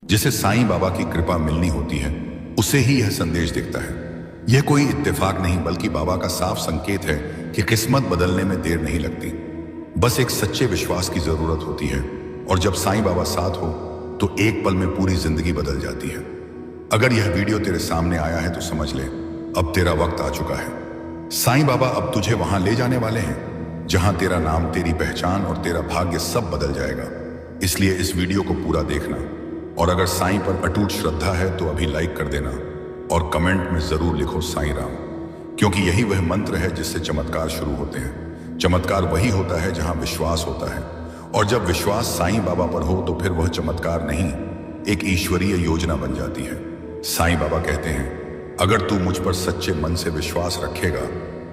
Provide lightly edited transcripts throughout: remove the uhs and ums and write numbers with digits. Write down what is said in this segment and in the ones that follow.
जिसे साईं बाबा की कृपा मिलनी होती है, उसे ही यह संदेश दिखता है। यह कोई इत्तेफाक नहीं बल्कि बाबा का साफ संकेत है कि किस्मत बदलने में देर नहीं लगती, बस एक सच्चे विश्वास की जरूरत होती है। और जब साईं बाबा साथ हो तो एक पल में पूरी जिंदगी बदल जाती है। अगर यह वीडियो तेरे सामने आया है तो समझ ले, अब तेरा वक्त आ चुका है। साईं बाबा अब तुझे वहां ले जाने वाले हैं जहां तेरा नाम, तेरी पहचान और तेरा भाग्य सब बदल जाएगा। इसलिए इस वीडियो को पूरा देखना, और अगर साईं पर अटूट श्रद्धा है तो अभी लाइक कर देना और कमेंट में जरूर लिखो साईं राम, क्योंकि यही वह मंत्र है जिससे चमत्कार शुरू होते हैं। चमत्कार वही होता है जहां विश्वास होता है, और जब विश्वास साईं बाबा पर हो तो फिर वह चमत्कार नहीं, एक ईश्वरीय योजना बन जाती है। साईं बाबा कहते हैं, अगर तू मुझ पर सच्चे मन से विश्वास रखेगा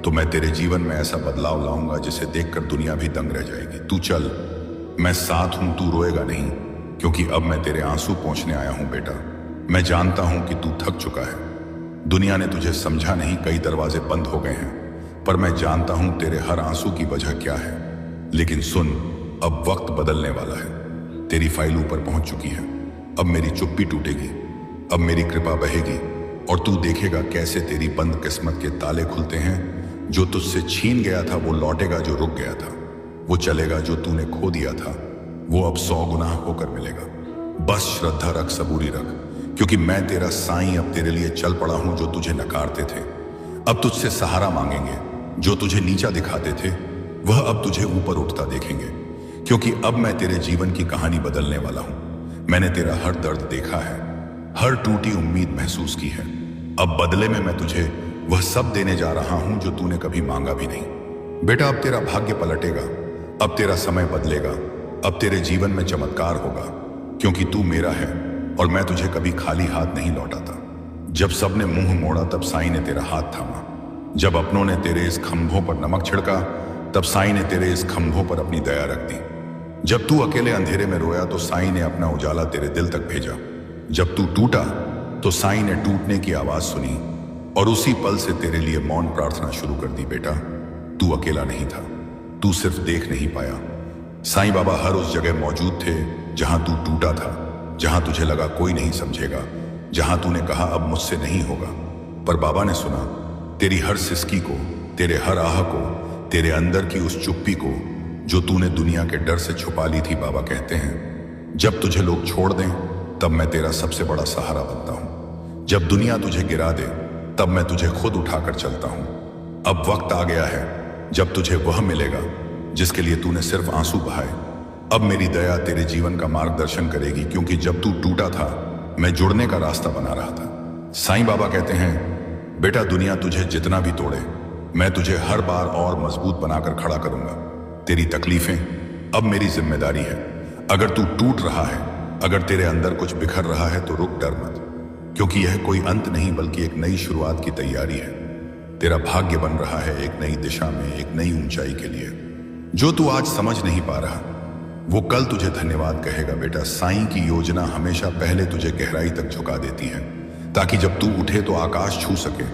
तो मैं तेरे जीवन में ऐसा बदलाव लाऊंगा जिसे देखकर दुनिया भी दंग रह जाएगी। तू चल, मैं साथ हूं, तू रोएगा नहीं, क्योंकि अब मैं तेरे आंसू पोंछने आया हूं बेटा। मैं जानता हूं कि तू थक चुका है, दुनिया ने तुझे समझा नहीं, कई दरवाजे बंद हो गए हैं, पर मैं जानता हूं तेरे हर आंसू की वजह क्या है। लेकिन सुन, अब वक्त बदलने वाला है। तेरी फाइल ऊपर पहुंच चुकी है, अब मेरी चुप्पी टूटेगी, अब मेरी कृपा बहेगी, और तू देखेगा कैसे तेरी बंद किस्मत के ताले खुलते हैं। जो तुझसे छीन गया था वो लौटेगा, जो रुक गया था वो चलेगा, जो तूने खो दिया था वो अब 100 गुना होकर मिलेगा। बस श्रद्धा रख, सबूरी रख, क्योंकि मैं तेरा साईं अब तेरे लिए चल पड़ा हूं। जो तुझे नकारते थे अब तुझसे सहारा मांगेंगे, जो तुझे नीचा दिखाते थे वह अब तुझे ऊपर उठता देखेंगे, क्योंकि अब मैं तेरे जीवन की कहानी बदलने वाला हूं। मैंने तेरा हर दर्द देखा है, हर टूटी उम्मीद महसूस की है। अब बदले में मैं तुझे वह सब देने जा रहा हूं जो तूने कभी मांगा भी नहीं। बेटा, अब तेरा भाग्य पलटेगा, अब तेरा समय बदलेगा, अब तेरे जीवन में चमत्कार होगा, क्योंकि तू मेरा है और मैं तुझे कभी खाली हाथ नहीं लौटाता। जब सबने मुंह मोड़ा तब साईं ने तेरा हाथ थामा, जब अपनों ने तेरे इस खंभों पर नमक छिड़का तब साईं ने तेरे इस खंभों पर अपनी दया रख दी। जब तू अकेले अंधेरे में रोया तो साईं ने अपना उजाला तेरे दिल तक भेजा। जब तू टूटा तो साईं ने टूटने की आवाज सुनी और उसी पल से तेरे लिए मौन प्रार्थना शुरू कर दी। बेटा, तू अकेला नहीं था, तू सिर्फ देख नहीं पाया। साईं बाबा हर उस जगह मौजूद थे जहां तू टूटा था, जहां तुझे लगा कोई नहीं समझेगा, जहां तूने कहा अब मुझसे नहीं होगा। पर बाबा ने सुना तेरी हर सिसकी को, तेरे हर आह को, तेरे अंदर की उस चुप्पी को जो तूने दुनिया के डर से छुपा ली थी। बाबा कहते हैं, जब तुझे लोग छोड़ दें तब मैं तेरा सबसे बड़ा सहारा बनता हूं। जब दुनिया तुझे गिरा दे तब मैं तुझे खुद उठाकर चलता हूं। अब वक्त आ गया है जब तुझे वह मिलेगा जिसके लिए तूने सिर्फ आंसू बहाए। अब मेरी दया तेरे जीवन का मार्गदर्शन करेगी, क्योंकि जब तू टूटा था मैं जुड़ने का रास्ता बना रहा था। साईं बाबा कहते हैं, बेटा, दुनिया तुझे जितना भी तोड़े मैं तुझे हर बार और मजबूत बनाकर खड़ा करूंगा। तेरी तकलीफें अब मेरी जिम्मेदारी है। अगर तू टूट रहा है, अगर तेरे अंदर कुछ बिखर रहा है तो रुक, डर मत, क्योंकि यह कोई अंत नहीं बल्कि एक नई शुरुआत की तैयारी है। तेरा भाग्य बन रहा है एक नई दिशा में, एक नई ऊंचाई के लिए। जो तू आज समझ नहीं पा रहा वो कल तुझे धन्यवाद कहेगा। बेटा, साईं की योजना हमेशा पहले तुझे गहराई तक झुका देती है, ताकि जब तू उठे तो आकाश छू सके।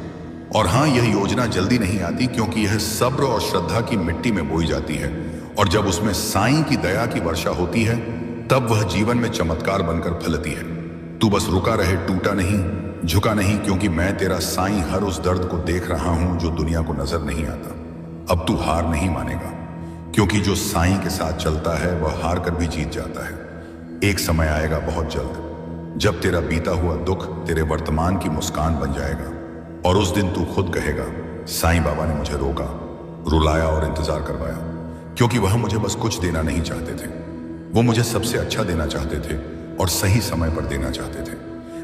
और हाँ, यह योजना जल्दी नहीं आती, क्योंकि यह सब्र और श्रद्धा की मिट्टी में बोई जाती है, और जब उसमें साईं की दया की वर्षा होती है तब वह जीवन में चमत्कार बनकर फलती है। तू बस रुका रहे, टूटा नहीं, झुका नहीं, क्योंकि मैं तेरा साईं हर उस दर्द को देख रहा हूं जो दुनिया को नजर नहीं आता। अब तू हार नहीं मानेगा, क्योंकि जो साईं के साथ चलता है वह हार कर भी जीत जाता है। एक समय आएगा बहुत जल्द जब तेरा बीता हुआ दुख तेरे वर्तमान की मुस्कान बन जाएगा, और उस दिन तू खुद कहेगा, साईं बाबा ने मुझे रोका, रुलाया और इंतजार करवाया, क्योंकि वह मुझे बस कुछ देना नहीं चाहते थे, वो मुझे सबसे अच्छा देना चाहते थे और सही समय पर देना चाहते थे।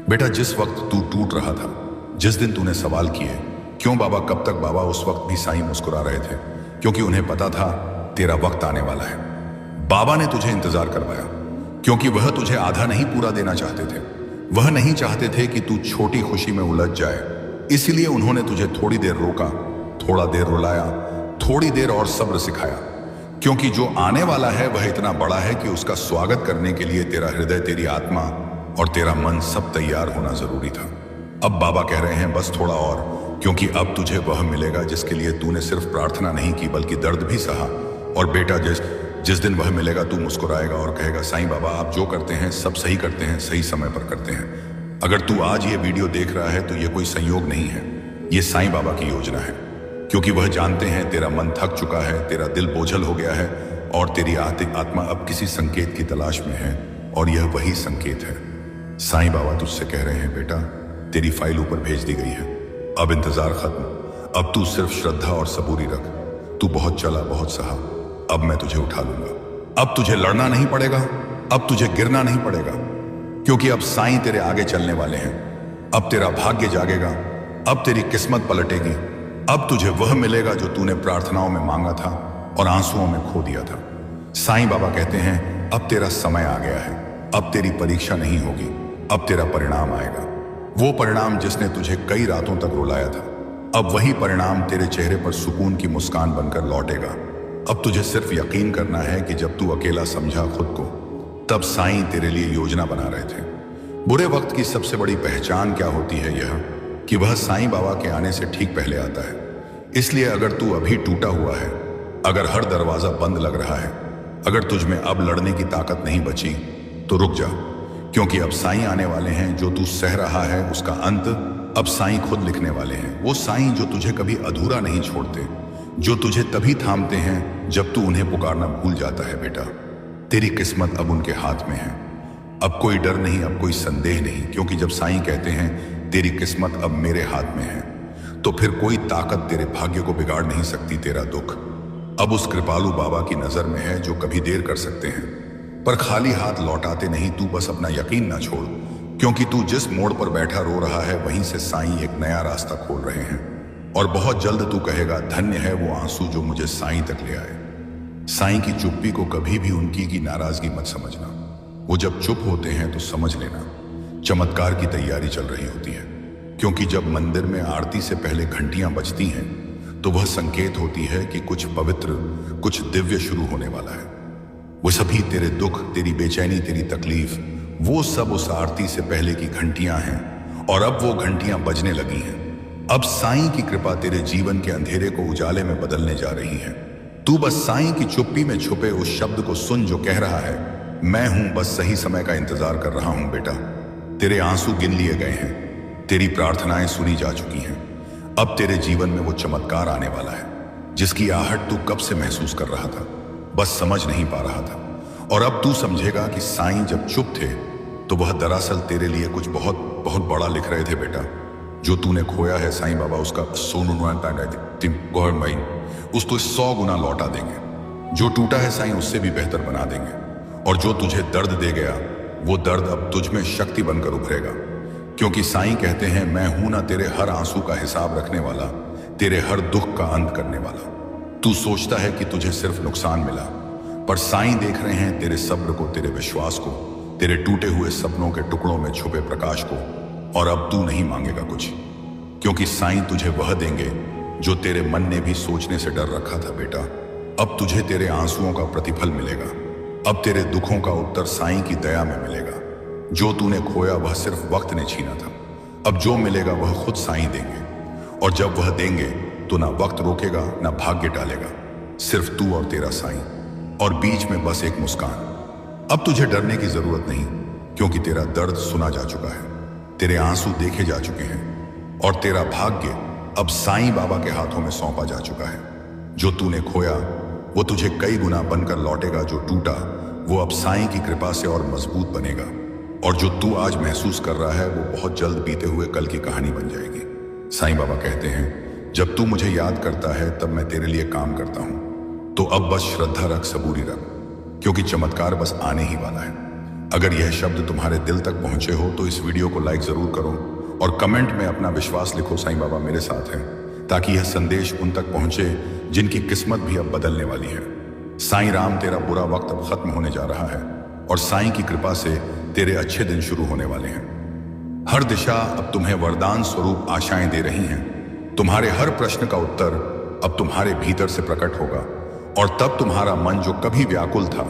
बेटा, जिस वक्त तू टूट रहा था, जिस दिन तूने सवाल किए क्यों बाबा, कब तक बाबा, उस वक्त भी साईं मुस्कुरा रहे थे, क्योंकि उन्हें पता था तेरा वक्त आने वाला है। बाबा ने तुझे इंतजार करवाया, क्योंकि वह तुझे आधा नहीं पूरा देना चाहते थे। वह नहीं चाहते थे कि तू छोटी खुशी में उलझ जाए, इसलिए उन्होंने तुझे थोड़ी देर रोका, थोड़ा देर रुलाया, थोड़ी देर और सब्र सिखाया, क्योंकि जो आने वाला है वह इतना बड़ा है कि उसका स्वागत करने के लिए तेरा हृदय, तेरी आत्मा और तेरा मन सब तैयार होना जरूरी था। अब बाबा कह रहे हैं, बस थोड़ा और, क्योंकि अब तुझे वह मिलेगा जिसके लिए तूने सिर्फ प्रार्थना नहीं की बल्कि दर्द भी सहा। और बेटा, जिस दिन वह मिलेगा तू मुस्कुराएगा और कहेगा साईं बाबा आप जो करते हैं सब सही करते हैं, सही समय पर करते हैं। अगर तू आज ये वीडियो देख रहा है तो ये कोई संयोग नहीं है, ये साईं बाबा की योजना है। क्योंकि वह जानते हैं तेरा मन थक चुका है, तेरा दिल बोझल हो गया है और तेरी आत्मा अब किसी संकेत की तलाश में है, और यह वही संकेत है। साईं बाबा तुझसे कह रहे हैं बेटा तेरी फाइल ऊपर भेज दी गई है, अब इंतजार खत्म, अब तू सिर्फ श्रद्धा और सबूरी रख। तू बहुत चला बहुत सहा, अब मैं तुझे उठा लूंगा। अब तुझे लड़ना नहीं पड़ेगा, अब तुझे गिरना नहीं पड़ेगा, क्योंकि अब साईं तेरे आगे चलने वाले हैं। अब तेरा भाग्य जागेगा, अब तेरी किस्मत पलटेगी, अब तुझे वह मिलेगा जो तूने प्रार्थनाओं में मांगा था और आंसुओं में खो दिया था। साईं बाबा कहते हैं अब तेरा समय आ गया है, अब तेरी परीक्षा नहीं होगी, अब तेरा परिणाम आएगा। वो परिणाम जिसने तुझे कई रातों तक रुलाया था, अब वही परिणाम तेरे चेहरे पर सुकून की मुस्कान बनकर लौटेगा। अब तुझे सिर्फ यकीन करना है कि जब तू अकेला समझा खुद को, तब साईं तेरे लिए योजना बना रहे थे। बुरे वक्त की सबसे बड़ी पहचान क्या होती है? यह कि वह साईं बाबा के आने से ठीक पहले आता है। इसलिए अगर तू अभी टूटा हुआ है, अगर हर दरवाजा बंद लग रहा है, अगर तुझ में अब लड़ने की ताकत नहीं बची, तो रुक जा, क्योंकि अब साईं आने वाले हैं। जो तू सह रहा है उसका अंत अब साईं खुद लिखने वाले हैं। वो साईं जो तुझे कभी अधूरा नहीं छोड़ते, जो तुझे तभी थामते हैं जब तू उन्हें पुकारना भूल जाता है। बेटा तेरी किस्मत अब उनके हाथ में है, अब कोई डर नहीं, अब कोई संदेह नहीं, क्योंकि जब साईं कहते हैं तेरी किस्मत अब मेरे हाथ में है, तो फिर कोई ताकत तेरे भाग्य को बिगाड़ नहीं सकती। तेरा दुख अब उस कृपालु बाबा की नजर में है जो कभी देर कर सकते हैं पर खाली हाथ लौटाते नहीं। तू बस अपना यकीन ना छोड़, क्योंकि तू जिस मोड़ पर बैठा रो रहा है वहीं से साईं एक नया रास्ता खोल रहे हैं, और बहुत जल्द तू कहेगा धन्य है वो आंसू जो मुझे साईं तक ले आए। साईं की चुप्पी को कभी भी उनकी की नाराजगी मत समझना। वो जब चुप होते हैं तो समझ लेना चमत्कार की तैयारी चल रही होती है, क्योंकि जब मंदिर में आरती से पहले घंटियां बजती हैं तो वह संकेत होती है कि कुछ पवित्र, कुछ दिव्य शुरू होने वाला है। वो सभी तेरे दुख, तेरी बेचैनी, तेरी तकलीफ, वो सब उस आरती से पहले की घंटियां हैं, और अब वो घंटियां बजने लगी हैं। अब साईं की कृपा तेरे जीवन के अंधेरे को उजाले में बदलने जा रही है। तू बस साईं की चुप्पी में छुपे उस शब्द को सुन जो कह रहा है मैं हूं, बस सही समय का इंतजार कर रहा हूं। बेटा तेरे आंसू गिन लिए गए हैं, तेरी प्रार्थनाएं सुनी जा चुकी हैं। अब तेरे जीवन में वो चमत्कार आने वाला है जिसकी आहट तू कब से महसूस कर रहा था, बस समझ नहीं पा रहा था। और अब तू समझेगा कि साईं जब चुप थे तो वह दरअसल तेरे लिए कुछ बहुत बहुत बड़ा लिख रहे थे। बेटा जो तूने खोया है साईं बाबा उसका उसको 100 गुना लौटा देंगे। जो टूटा है साईं उससे भी बेहतर बना देंगे, और जो तुझे दर्द दे गया वो दर्द अब तुझ में शक्ति बनकर उभरेगा। क्योंकि साईं कहते हैं मैं हूं ना तेरे हर आंसू का हिसाब रखने वाला, तेरे हर दुख का अंत करने वाला। तू सोचता है कि तुझे सिर्फ नुकसान मिला, पर साईं देख रहे हैं तेरे सब्र को, तेरे विश्वास को, तेरे टूटे हुए सपनों के टुकड़ों में छुपे प्रकाश को। और अब तू नहीं मांगेगा कुछ, क्योंकि साईं तुझे वह देंगे जो तेरे मन ने भी सोचने से डर रखा था। बेटा अब तुझे तेरे आंसुओं का प्रतिफल मिलेगा, अब तेरे दुखों का उत्तर साईं की दया में मिलेगा। जो तूने खोया वह सिर्फ वक्त ने छीना था, अब जो मिलेगा वह खुद साईं देंगे। और जब वह देंगे तो ना वक्त रोकेगा ना भाग्य टालेगा, सिर्फ तू और तेरा साईं, और बीच में बस एक मुस्कान। अब तुझे डरने की जरूरत नहीं, क्योंकि तेरा दर्द सुना जा चुका है, तेरे आंसू देखे जा चुके हैं, और तेरा भाग्य अब साईं बाबा के हाथों में सौंपा जा चुका है। जो तूने खोया वो तुझे कई गुना बनकर लौटेगा, जो टूटा वो अब साईं की कृपा से और मजबूत बनेगा, और जो तू आज महसूस कर रहा है वो बहुत जल्द बीते हुए कल की कहानी बन जाएगी। साईं बाबा कहते हैं जब तू मुझे याद करता है तब मैं तेरे लिए काम करता हूं, तो अब बस श्रद्धा रख, सबूरी रख, क्योंकि चमत्कार बस आने ही वाला है। अगर यह शब्द तुम्हारे दिल तक पहुंचे हो तो इस वीडियो को लाइक जरूर करो और कमेंट में अपना विश्वास लिखो साईं बाबा मेरे साथ हैं, ताकि यह संदेश उन तक पहुंचे जिनकी किस्मत भी अब बदलने वाली है। साईं राम तेरा बुरा वक्त अब खत्म होने जा रहा है, और साईं की कृपा से तेरे अच्छे दिन शुरू होने वाले हैं। हर दिशा अब तुम्हें वरदान स्वरूप आशाएं दे रही हैं। तुम्हारे हर प्रश्न का उत्तर अब तुम्हारे भीतर से प्रकट होगा, और तब तुम्हारा मन जो कभी व्याकुल था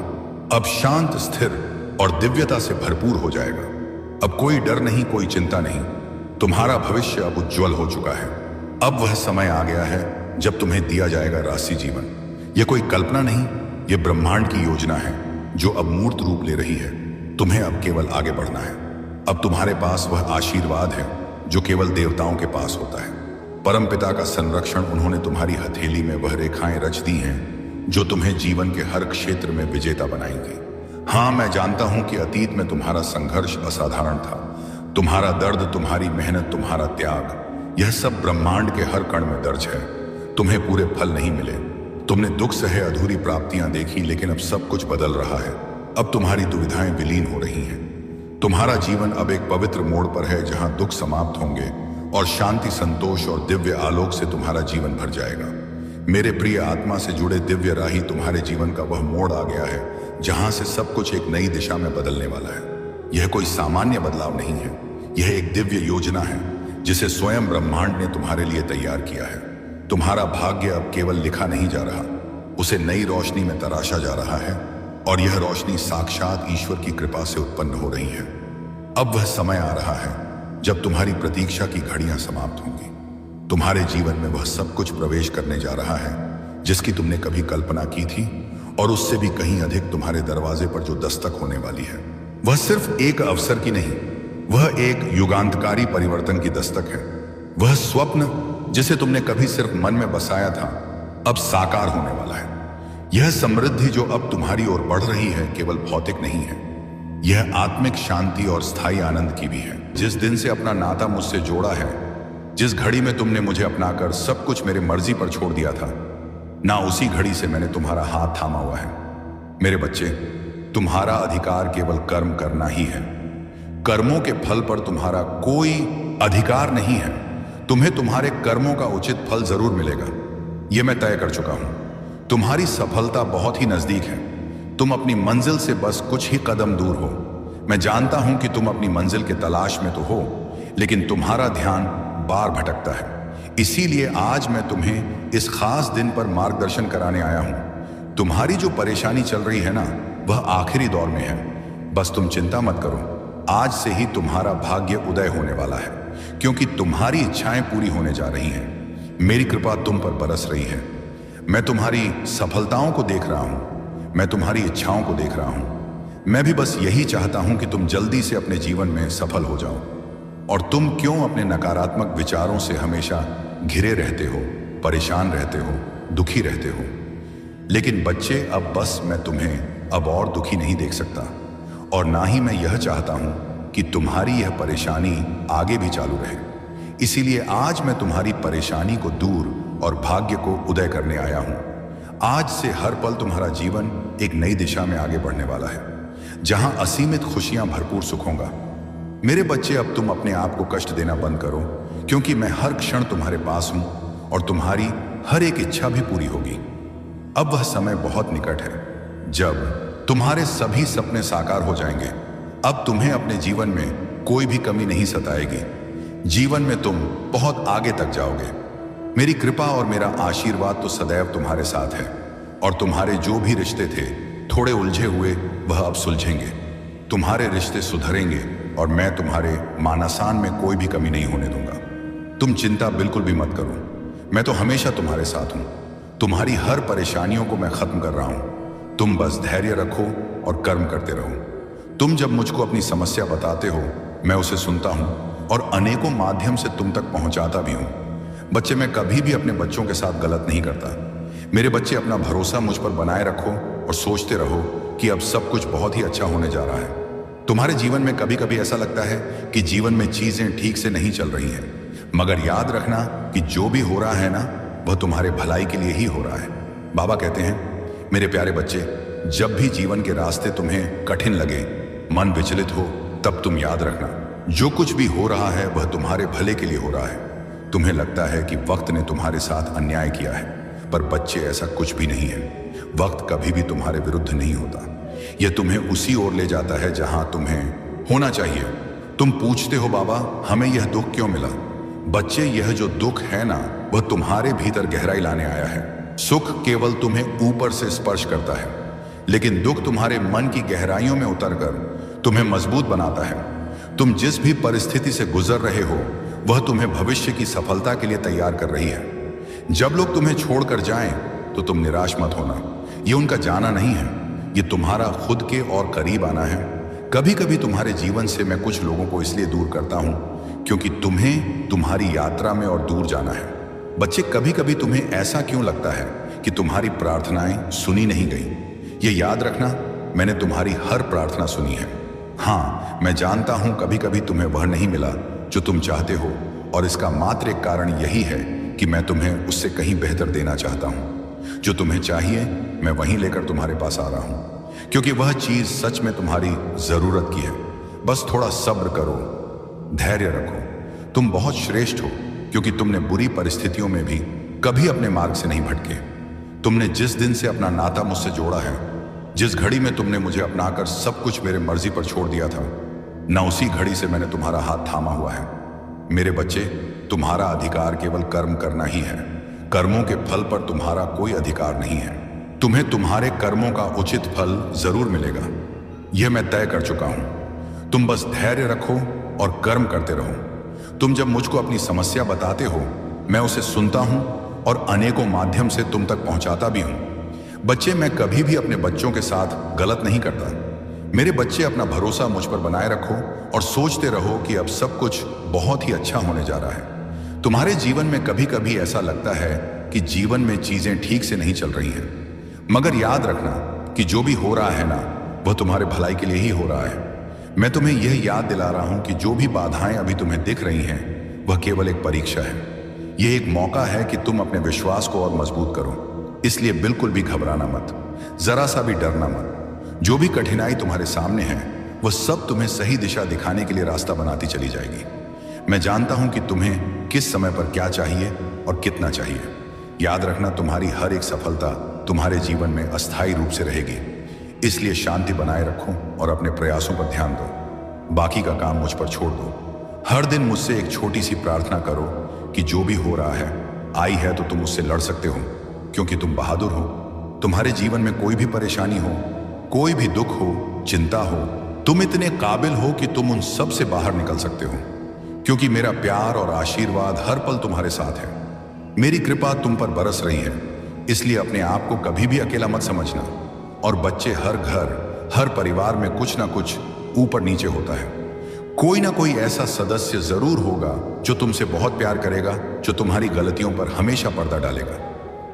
अब शांत, स्थिर और दिव्यता से भरपूर हो जाएगा। अब कोई डर नहीं, कोई चिंता नहीं, तुम्हारा भविष्य अब उज्जवल हो चुका है। अब वह समय आ गया है जब तुम्हें दिया जाएगा राशि जीवन। यह कोई कल्पना नहीं, यह ब्रह्मांड की योजना है जो अब मूर्त रूप ले रही है। तुम्हें अब केवल आगे बढ़ना है। अब तुम्हारे पास वह आशीर्वाद है जो केवल देवताओं के पास होता है। परमपिता का संरक्षण, उन्होंने तुम्हारी हथेली में वह रेखाएं रच दी हैं जो तुम्हें जीवन के हर क्षेत्र में विजेता बनाएंगी। हाँ, मैं जानता हूं कि अतीत में तुम्हारा संघर्ष असाधारण था। तुम्हारा दर्द, तुम्हारी मेहनत, तुम्हारा त्याग, यह सब ब्रह्मांड के हर कण में दर्ज है। तुम्हें पूरे फल नहीं मिले, तुमने दुख सहे, अधूरी प्राप्तियां देखी, लेकिन अब सब कुछ बदल रहा है। अब तुम्हारी दुविधाएं विलीन हो रही हैं। तुम्हारा जीवन अब एक पवित्र मोड़ पर है जहां दुख समाप्त होंगे और शांति, संतोष और दिव्य आलोक से तुम्हारा जीवन भर जाएगा। मेरे प्रिय आत्मा से जुड़े दिव्य राही, तुम्हारे जीवन का वह मोड़ आ गया है जहां से सब कुछ एक नई दिशा में बदलने वाला है। यह कोई सामान्य बदलाव नहीं है, यह एक दिव्य योजना है जिसे स्वयं ब्रह्मांड ने तुम्हारे लिए तैयार किया है। तुम्हारा भाग्य अब केवल लिखा नहीं जा रहा, उसे नई रोशनी में तराशा जा रहा है, और यह रोशनी साक्षात ईश्वर की कृपा से उत्पन्न हो रही है। अब वह समय आ रहा है जब तुम्हारी प्रतीक्षा की घड़ियां समाप्त होंगी। तुम्हारे जीवन में वह सब कुछ प्रवेश करने जा रहा है जिसकी तुमने कभी कल्पना की थी, और उससे भी कहीं अधिक तुम्हारे दरवाजे पर जो दस्तक होने वाली है वह सिर्फ एक अवसर की नहीं, वह एक युगांतकारी परिवर्तन की दस्तक है। वह स्वप्न जिसे तुमने कभी सिर्फ मन में बसाया था अब साकार होने वाला है। यह समृद्धि जो अब तुम्हारी ओर बढ़ रही है केवल भौतिक नहीं है, यह आत्मिक शांति और स्थायी आनंद की भी है। जिस दिन से अपना नाता मुझसे जोड़ा है, जिस घड़ी में तुमने मुझे अपनाकर सब कुछ मेरे मर्जी पर छोड़ दिया था, ना उसी घड़ी से मैंने तुम्हारा हाथ थामा हुआ है। मेरे बच्चे, तुम्हारा अधिकार केवल कर्म करना ही है। कर्मों के फल पर तुम्हारा कोई अधिकार नहीं है। तुम्हें तुम्हारे कर्मों का उचित फल जरूर मिलेगा, यह मैं तय कर चुका हूं। तुम्हारी सफलता बहुत ही नजदीक है। तुम अपनी मंजिल से बस कुछ ही कदम दूर हो। मैं जानता हूं कि तुम अपनी मंजिल के तलाश में तो हो, लेकिन तुम्हारा ध्यान बार भटकता है। इसीलिए आज मैं तुम्हें इस खास दिन पर मार्गदर्शन कराने आया हूं। तुम्हारी जो परेशानी चल रही है ना, वह आखिरी दौर में है। बस तुम चिंता मत करो, आज से ही तुम्हारा भाग्य उदय होने वाला है, क्योंकि तुम्हारी इच्छाएं पूरी होने जा रही हैं। मेरी कृपा तुम पर बरस रही है। मैं तुम्हारी सफलताओं को देख रहा हूं, मैं तुम्हारी इच्छाओं को देख रहा हूं। मैं भी बस यही चाहता हूं कि तुम जल्दी से अपने जीवन में सफल हो जाओ। और तुम क्यों अपने नकारात्मक विचारों से हमेशा घिरे रहते हो, परेशान रहते हो, दुखी रहते हो? लेकिन बच्चे, अब बस मैं तुम्हें अब और दुखी नहीं देख सकता, और ना ही मैं यह चाहता हूं कि तुम्हारी यह परेशानी आगे भी चालू रहे। इसीलिए आज मैं तुम्हारी परेशानी को दूर और भाग्य को उदय करने आया हूं। आज से हर पल तुम्हारा जीवन एक नई दिशा में आगे बढ़ने वाला है, जहां असीमित खुशियां, भरपूर सुख होगा। मेरे बच्चे, अब तुम अपने आप को कष्ट देना बंद करो, क्योंकि मैं हर क्षण तुम्हारे पास हूं और तुम्हारी हर एक इच्छा भी पूरी होगी। अब वह समय बहुत निकट है जब तुम्हारे सभी सपने साकार हो जाएंगे। अब तुम्हें अपने जीवन में कोई भी कमी नहीं सताएगी। जीवन में तुम बहुत आगे तक जाओगे। मेरी कृपा और मेरा आशीर्वाद तो सदैव तुम्हारे साथ है, और तुम्हारे जो भी रिश्ते थे थोड़े उलझे हुए, वह अब सुलझेंगे। तुम्हारे रिश्ते सुधरेंगे और मैं तुम्हारे मानसान में कोई भी कमी नहीं होने दूंगा। तुम चिंता बिल्कुल भी मत करो, मैं तो हमेशा तुम्हारे साथ हूं। तुम्हारी हर परेशानियों को मैं खत्म कर रहा हूं। तुम बस धैर्य रखो और कर्म करते रहो। तुम जब मुझको अपनी समस्या बताते हो, मैं उसे सुनता हूं और अनेकों माध्यम से तुम तक पहुंचाता भी हूं। बच्चे, मैं कभी भी अपने बच्चों के साथ गलत नहीं करता। मेरे बच्चे, अपना भरोसा मुझ पर बनाए रखो और सोचते रहो कि अब सब कुछ बहुत ही अच्छा होने जा रहा है। तुम्हारे जीवन में कभी कभी ऐसा लगता है कि जीवन में चीजें ठीक से नहीं चल रही हैं, मगर याद रखना कि जो भी हो रहा है ना, वह तुम्हारे भलाई के लिए ही हो रहा है। बाबा कहते हैं, मेरे प्यारे बच्चे, जब भी जीवन के रास्ते तुम्हें कठिन लगे, मन विचलित हो, तब तुम याद रखना, जो कुछ भी हो रहा है वह तुम्हारे भले के लिए हो रहा है। तुम्हें लगता है कि वक्त ने तुम्हारे साथ अन्याय किया है, पर बच्चे, ऐसा कुछ भी नहीं है। वक्त कभी भी तुम्हारे विरुद्ध नहीं होता। यह तुम्हें उसी ओर ले जाता है जहां तुम्हें होना चाहिए। तुम पूछते हो, बाबा हमें यह दुख क्यों मिला? बच्चे, यह जो दुख है ना, वह तुम्हारे भीतर गहराई लाने आया है। सुख केवल तुम्हें ऊपर से स्पर्श करता है, लेकिन दुख तुम्हारे मन की गहराइयों में उतरकर तुम्हें मजबूत बनाता है। तुम जिस भी परिस्थिति से गुजर रहे हो, वह तुम्हें भविष्य की सफलता के लिए तैयार कर रही है। जब लोग तुम्हें छोड़कर जाएं, तो तुम निराश मत होना। ये उनका जाना नहीं है, ये तुम्हारा खुद के और करीब आना है। कभी कभी तुम्हारे जीवन से मैं कुछ लोगों को इसलिए दूर करता हूं क्योंकि तुम्हें तुम्हारी यात्रा में और दूर जाना है। बच्चे, कभी कभी तुम्हें ऐसा क्यों लगता है कि तुम्हारी प्रार्थनाएं सुनी नहीं गई? ये याद रखना, मैंने तुम्हारी हर प्रार्थना सुनी है। हाँ, मैं जानता हूं कभी कभी तुम्हें वह नहीं मिला जो तुम चाहते हो, और इसका मात्र एक कारण यही है कि मैं तुम्हें उससे कहीं बेहतर देना चाहता हूं। जो तुम्हें चाहिए मैं वहीं लेकर तुम्हारे पास आ रहा हूं, क्योंकि वह चीज सच में तुम्हारी जरूरत की है। बस थोड़ा सब्र करो, धैर्य रखो। तुम बहुत श्रेष्ठ हो क्योंकि तुमने बुरी परिस्थितियों में भी कभी अपने मार्ग से नहीं भटके। तुमने जिस दिन से अपना नाता मुझसे जोड़ा है, जिस घड़ी में तुमने मुझे अपनाकर सब कुछ मेरे मर्जी पर छोड़ दिया था, न उसी घड़ी से मैंने तुम्हारा हाथ थामा हुआ है। मेरे बच्चे, तुम्हारा अधिकार केवल कर्म करना ही है। कर्मों के फल पर तुम्हारा कोई अधिकार नहीं है। तुम्हें तुम्हारे कर्मों का उचित फल जरूर मिलेगा, यह मैं तय कर चुका हूं। तुम बस धैर्य रखो और कर्म करते रहो। तुम जब मुझको अपनी समस्या बताते हो, मैं उसे सुनता हूं और अनेकों माध्यम से तुम तक पहुंचाता भी हूं। बच्चे, मैं कभी भी अपने बच्चों के साथ गलत नहीं करता। मेरे बच्चे, अपना भरोसा मुझ पर बनाए रखो और सोचते रहो कि अब सब कुछ बहुत ही अच्छा होने जा रहा है। तुम्हारे जीवन में कभी कभी ऐसा लगता है कि जीवन में चीजें ठीक से नहीं चल रही हैं, मगर याद रखना कि जो भी हो रहा है ना, वह तुम्हारे भलाई के लिए ही हो रहा है। मैं तुम्हें यह याद दिला रहा हूं कि जो भी बाधाएं अभी तुम्हें दिख रही हैं, वह केवल एक परीक्षा है। यह एक मौका है कि तुम अपने विश्वास को और मजबूत करो। इसलिए बिल्कुल भी घबराना मत, जरा सा भी डरना मत। जो भी कठिनाई तुम्हारे सामने है, वह सब तुम्हें सही दिशा दिखाने के लिए रास्ता बनाती चली जाएगी। मैं जानता हूं कि तुम्हें किस समय पर क्या चाहिए और कितना चाहिए। याद रखना, तुम्हारी हर एक सफलता तुम्हारे जीवन में अस्थायी रूप से रहेगी। इसलिए शांति बनाए रखो और अपने प्रयासों पर ध्यान दो। बाकी का काम मुझ पर छोड़ दो। हर दिन मुझसे एक छोटी सी प्रार्थना करो कि जो भी हो रहा है, आई है तो तुम उससे लड़ सकते हो, क्योंकि तुम बहादुर हो। तुम्हारे जीवन में कोई भी परेशानी हो, कोई भी दुख हो, चिंता हो, तुम इतने काबिल हो कि तुम उन सब से बाहर निकल सकते हो, क्योंकि मेरा प्यार और आशीर्वाद हर पल तुम्हारे साथ है। मेरी कृपा तुम पर बरस रही है। इसलिए अपने आप को कभी भी अकेला मत समझना। और बच्चे, हर घर, हर परिवार में कुछ ना कुछ ऊपर नीचे होता है। कोई ना कोई ऐसा सदस्य जरूर होगा जो तुमसे बहुत प्यार करेगा, जो तुम्हारी गलतियों पर हमेशा पर्दा डालेगा।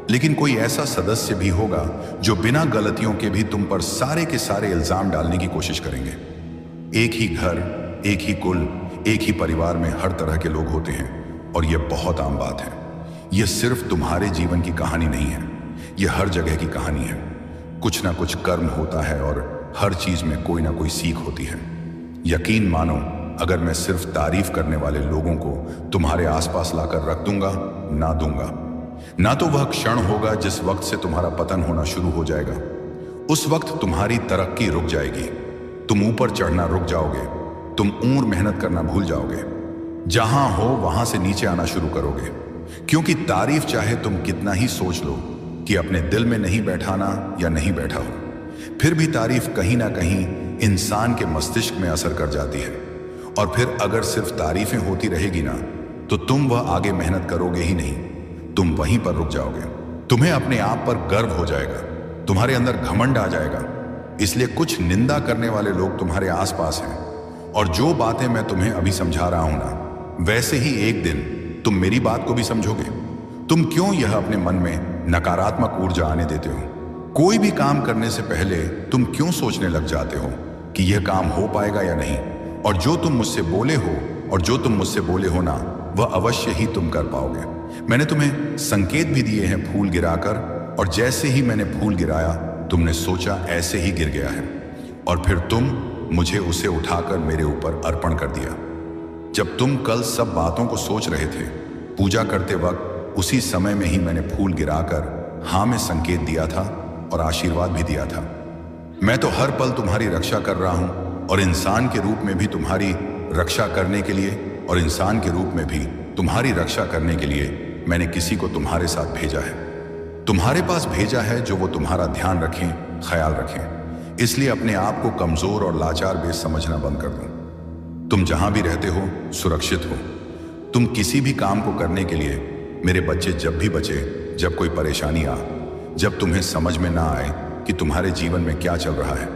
लेकिन कोई ऐसा सदस्य भी होगा जो बिना गलतियों के भी तुम पर सारे के सारे इल्जाम डालने की कोशिश करेंगे। एक ही घर, एक ही कुल, एक ही परिवार में हर तरह के लोग होते हैं, और यह बहुत आम बात है। यह सिर्फ तुम्हारे जीवन की कहानी नहीं है, यह हर जगह की कहानी है। कुछ ना कुछ कर्म होता है और हर चीज में कोई ना कोई सीख होती है। यकीन मानो, अगर मैं सिर्फ तारीफ करने वाले लोगों को तुम्हारे आसपास लाकर रख दूंगा, ना तो वह क्षण होगा जिस वक्त से तुम्हारा पतन होना शुरू हो जाएगा। उस वक्त तुम्हारी तरक्की रुक जाएगी, तुम ऊपर चढ़ना रुक जाओगे, तुम और मेहनत करना भूल जाओगे। जहां हो वहां से नीचे आना शुरू करोगे, क्योंकि तारीफ चाहे तुम कितना ही सोच लो कि अपने दिल में नहीं बैठाना या नहीं बैठा हो, फिर भी तारीफ कहीं ना कहीं इंसान के मस्तिष्क में असर कर जाती है। और फिर अगर सिर्फ तारीफें होती रहेगी ना, तो तुम वह आगे मेहनत करोगे ही नहीं, तुम वहीं पर रुक जाओगे। तुम्हें अपने आप पर गर्व हो जाएगा, तुम्हारे अंदर घमंड आ जाएगा। इसलिए कुछ निंदा करने वाले लोग तुम्हारे आसपास हैं, और जो बातें मैं तुम्हें अभी समझा रहा हूं ना, वैसे ही एक दिन तुम मेरी बात को भी समझोगे। तुम क्यों यह अपने मन में नकारात्मक ऊर्जा आने देते हो? कोई भी काम करने से पहले तुम क्यों सोचने लग जाते हो कि यह काम हो पाएगा या नहीं? और जो तुम मुझसे बोले हो ना, वह अवश्य ही तुम कर पाओगे। मैंने तुम्हें संकेत भी दिए हैं फूल गिराकर, और जैसे ही मैंने फूल गिराया, तुमने सोचा ऐसे ही गिर गया है, और फिर तुम मुझे उसे उठाकर मेरे ऊपर अर्पण कर दिया। जब तुम कल सब बातों को सोच रहे थे, पूजा करते वक्त, उसी समय में ही मैंने फूल गिराकर हाँ में संकेत दिया था और आशीर्वाद भी दिया था। मैं तो हर पल तुम्हारी रक्षा कर रहा हूं, और इंसान के रूप में भी तुम्हारी रक्षा करने के लिए मैंने किसी को तुम्हारे साथ भेजा है, तुम्हारे पास भेजा है, जो वो तुम्हारा ध्यान रखें, ख्याल रखें। इसलिए अपने आप को कमजोर और लाचार बेस समझना बंद कर दो। तुम जहां भी रहते हो, सुरक्षित हो। तुम किसी भी काम को करने के लिए, मेरे बच्चे, जब भी बचे, जब कोई परेशानी जब तुम्हें समझ में ना आए, कि तुम्हारे जीवन में क्या चल रहा है,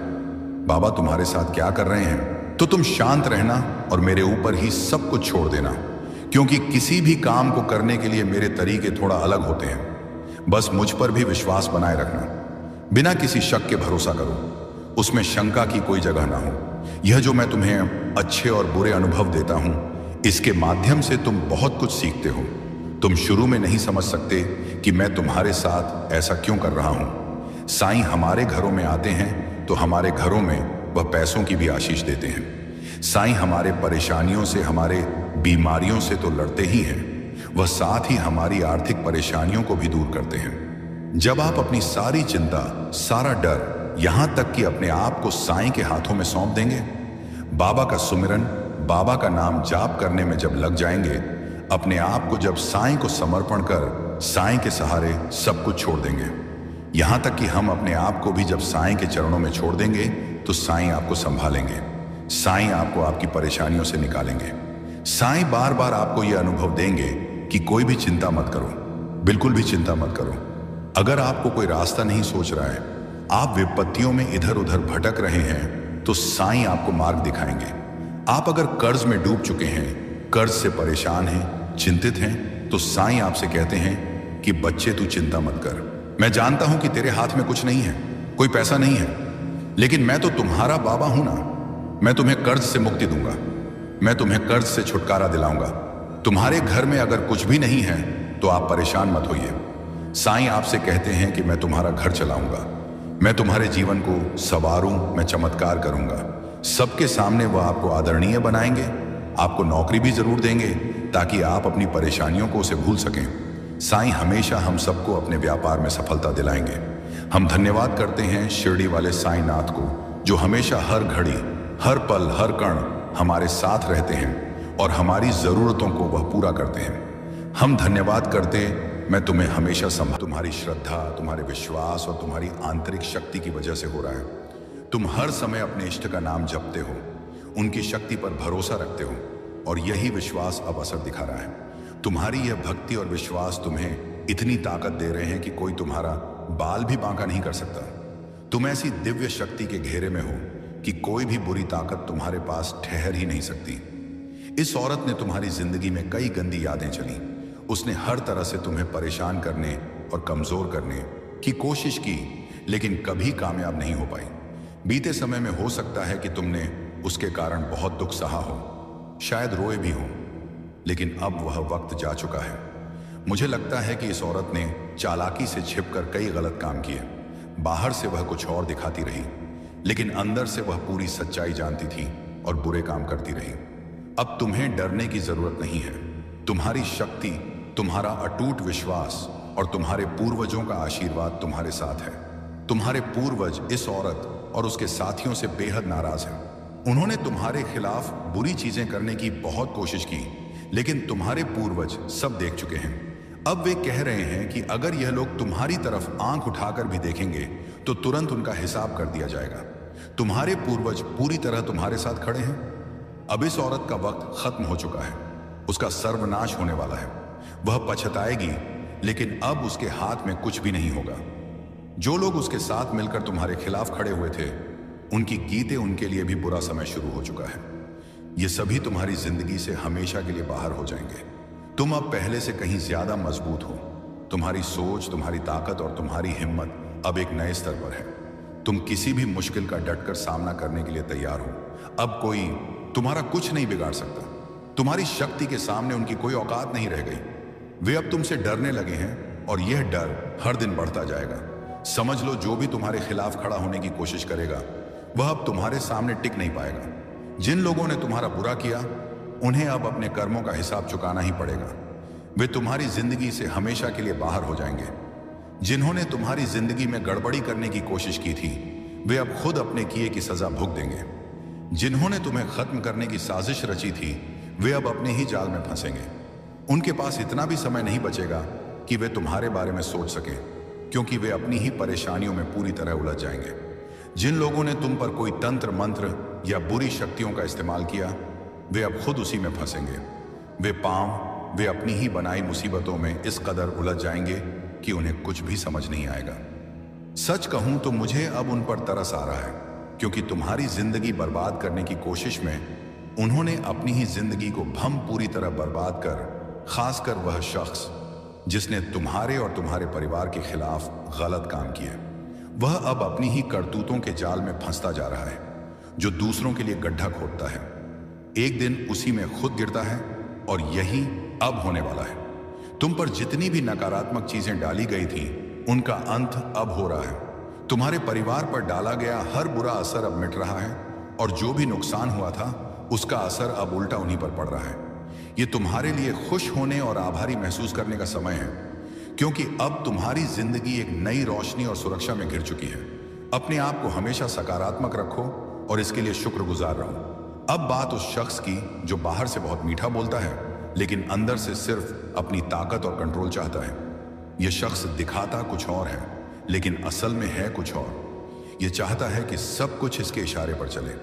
बाबा तुम्हारे साथ क्या कर रहे हैं। तो तुम शांत रहना और मेरे ऊपर ही सब कुछ छोड़ देना, क्योंकि किसी भी काम को करने के लिए मेरे तरीके थोड़ा अलग होते हैं। बस मुझ पर भी विश्वास बनाए रखना, बिना किसी शक के भरोसा करो, उसमें शंका की कोई जगह ना हो। यह जो मैं तुम्हें अच्छे और बुरे अनुभव देता हूं, इसके माध्यम से तुम बहुत कुछ सीखते हो। तुम शुरू में नहीं समझ सकते कि मैं तुम्हारे साथ ऐसा क्यों कर रहा हूं। साईं हमारे घरों में आते हैं तो हमारे घरों में वह पैसों की भी आशीष देते हैं। साईं हमारे परेशानियों से, हमारे बीमारियों से तो लड़ते ही हैं, वह साथ ही हमारी आर्थिक परेशानियों को भी दूर करते हैं। जब आप अपनी सारी चिंता, सारा डर, यहां तक कि अपने आप को साईं के हाथों में सौंप देंगे, बाबा का सुमिरन, बाबा का नाम जाप करने में जब लग जाएंगे, अपने आप को जब साईं को समर्पण कर साईं के सहारे सब कुछ छोड़ देंगे, यहां तक कि हम अपने आप को भी जब साईं के चरणों में छोड़ देंगे तो साईं आपको संभालेंगे। साईं आपको आपकी परेशानियों से निकालेंगे। साईं बार बार आपको यह अनुभव देंगे कि कोई भी चिंता मत करो, बिल्कुल भी चिंता मत करो। अगर आपको कोई रास्ता नहीं सोच रहा है, आप विपत्तियों में इधर उधर भटक रहे हैं, तो साईं आपको मार्ग दिखाएंगे। आप अगर कर्ज में डूब चुके हैं, कर्ज से परेशान हैं, चिंतित हैं, तो साईं आपसे कहते हैं कि बच्चे तू चिंता मत कर। मैं जानता हूं कि तेरे हाथ में कुछ नहीं है, कोई पैसा नहीं है, लेकिन मैं तो तुम्हारा बाबा हूं ना। मैं तुम्हें कर्ज से मुक्ति दूंगा, मैं तुम्हें कर्ज से छुटकारा दिलाऊंगा। तुम्हारे घर में अगर कुछ भी नहीं है तो आप परेशान मत होइए। साईं आपसे कहते हैं कि मैं तुम्हारा घर चलाऊंगा, मैं तुम्हारे जीवन को संवारूं, मैं चमत्कार करूंगा। सबके सामने वह आपको आदरणीय बनाएंगे, आपको नौकरी भी जरूर देंगे ताकि आप अपनी परेशानियों को उसे भूल सकें। साईं हमेशा हम सबको अपने व्यापार में सफलता दिलाएंगे। हम धन्यवाद करते हैं शिरडी वाले साईं नाथ को, जो हमेशा हर घड़ी, हर पल, हर कण हमारे साथ रहते हैं और हमारी जरूरतों को वह पूरा करते हैं। हम धन्यवाद करते, मैं तुम्हें हमेशा संभाल। तुम्हारी श्रद्धा, तुम्हारे विश्वास और तुम्हारी आंतरिक शक्ति की वजह से हो रहा है। तुम हर समय अपने इष्ट का नाम जपते हो, उनकी शक्ति पर भरोसा रखते हो, और यही विश्वास अब असर दिखा रहा है। तुम्हारी यह भक्ति और विश्वास तुम्हें इतनी ताकत दे रहे हैं कि कोई तुम्हारा बाल भी बांका नहीं कर सकता। तुम ऐसी दिव्य शक्ति के घेरे में हो कि कोई भी बुरी ताकत तुम्हारे पास ठहर ही नहीं सकती। इस औरत ने तुम्हारी जिंदगी में कई गंदी यादें चली। उसने हर तरह से तुम्हें परेशान करने और कमजोर करने की कोशिश की, लेकिन कभी कामयाब नहीं हो पाई। बीते समय में हो सकता है कि तुमने उसके कारण बहुत दुख सहा हो, शायद रोए भी हो, लेकिन अब वह वक्त जा चुका है। मुझे लगता है कि इस औरत ने चालाकी से छिपकर कई गलत काम किए। बाहर से वह कुछ और दिखाती रही, लेकिन अंदर से वह पूरी सच्चाई जानती थी और बुरे काम करती रही। अब तुम्हें डरने की जरूरत नहीं है। तुम्हारी शक्ति, तुम्हारा अटूट विश्वास और तुम्हारे पूर्वजों का आशीर्वाद तुम्हारे साथ है। तुम्हारे पूर्वज इस औरत और उसके साथियों से बेहद नाराज हैं। उन्होंने तुम्हारे खिलाफ बुरी चीजें करने की बहुत कोशिश की, लेकिन तुम्हारे पूर्वज सब देख चुके हैं। अब वे कह रहे हैं कि अगर यह लोग तुम्हारी तरफ आंख उठाकर भी देखेंगे तो तुरंत उनका हिसाब कर दिया जाएगा। तुम्हारे पूर्वज पूरी तरह तुम्हारे साथ खड़े हैं। अब इस औरत का वक्त खत्म हो चुका है, उसका सर्वनाश होने वाला है। वह पछताएगी, लेकिन अब उसके हाथ में कुछ भी नहीं होगा। जो लोग उसके साथ मिलकर तुम्हारे खिलाफ खड़े हुए थे, उनकी गीते उनके लिए भी बुरा समय शुरू हो चुका है। ये सभी तुम्हारी जिंदगी से हमेशा के लिए बाहर हो जाएंगे। तुम अब पहले से कहीं ज्यादा मजबूत हो। तुम्हारी सोच, तुम्हारी ताकत और तुम्हारी हिम्मत अब एक नए स्तर पर है। तुम किसी भी मुश्किल का डटकर सामना करने के लिए तैयार हो। अब कोई तुम्हारा कुछ नहीं बिगाड़ सकता। तुम्हारी शक्ति के सामने उनकी कोई औकात नहीं रह गई। वे अब तुमसे डरने लगे हैं और यह डर हर दिन बढ़ता जाएगा। समझ लो, जो भी तुम्हारे खिलाफ खड़ा होने की कोशिश करेगा, वह अब तुम्हारे सामने टिक नहीं पाएगा। जिन लोगों ने तुम्हारा बुरा किया, उन्हें अब अपने कर्मों का हिसाब चुकाना ही पड़ेगा। वे तुम्हारी जिंदगी से हमेशा के लिए बाहर हो जाएंगे। जिन्होंने तुम्हारी जिंदगी में गड़बड़ी करने की कोशिश की थी, वे अब खुद अपने किए की सजा भुगत देंगे। जिन्होंने तुम्हें खत्म करने की साजिश रची थी, वे अब अपने ही जाल में फंसेंगे। उनके पास इतना भी समय नहीं बचेगा कि वे तुम्हारे बारे में सोच सकें, क्योंकि वे अपनी ही परेशानियों में पूरी तरह उलझ जाएंगे। जिन लोगों ने तुम पर कोई तंत्र मंत्र या बुरी शक्तियों का इस्तेमाल किया, वे अब खुद उसी में फंसेंगे। वे अपनी ही बनाई मुसीबतों में इस कदर उलझ जाएंगे कि उन्हें कुछ भी समझ नहीं आएगा। सच कहूं तो मुझे अब उन पर तरस आ रहा है, क्योंकि तुम्हारी जिंदगी बर्बाद करने की कोशिश में उन्होंने अपनी ही जिंदगी को भम पूरी तरह बर्बाद कर, खासकर वह शख्स जिसने तुम्हारे और तुम्हारे परिवार के खिलाफ गलत काम किए, वह अब अपनी ही करतूतों के जाल में फंसता जा रहा है, जो दूसरों के लिए गड्ढा खोदता है, एक दिन उसी में खुद गिरता है। और यही अब होने वाला है। तुम पर जितनी भी नकारात्मक चीजें डाली गई थी, उनका अंत अब हो रहा है। तुम्हारे परिवार पर डाला गया हर बुरा असर अब मिट रहा है, और जो भी नुकसान हुआ था उसका असर अब उल्टा उन्हीं पर पड़ रहा है। ये तुम्हारे लिए खुश होने और आभारी महसूस करने का समय है, क्योंकि अब तुम्हारी जिंदगी एक नई रोशनी और सुरक्षा में घिर चुकी है। अपने आप को हमेशा सकारात्मक रखो और इसके लिए शुक्रगुजार रहो। अब बात उस शख्स की जो बाहर से बहुत मीठा बोलता है, लेकिन अंदर से सिर्फ अपनी ताकत और कंट्रोल चाहता है। यह शख्स दिखाता कुछ और है, लेकिन असल में है कुछ और। यह चाहता है कि सब कुछ इसके इशारे पर चले।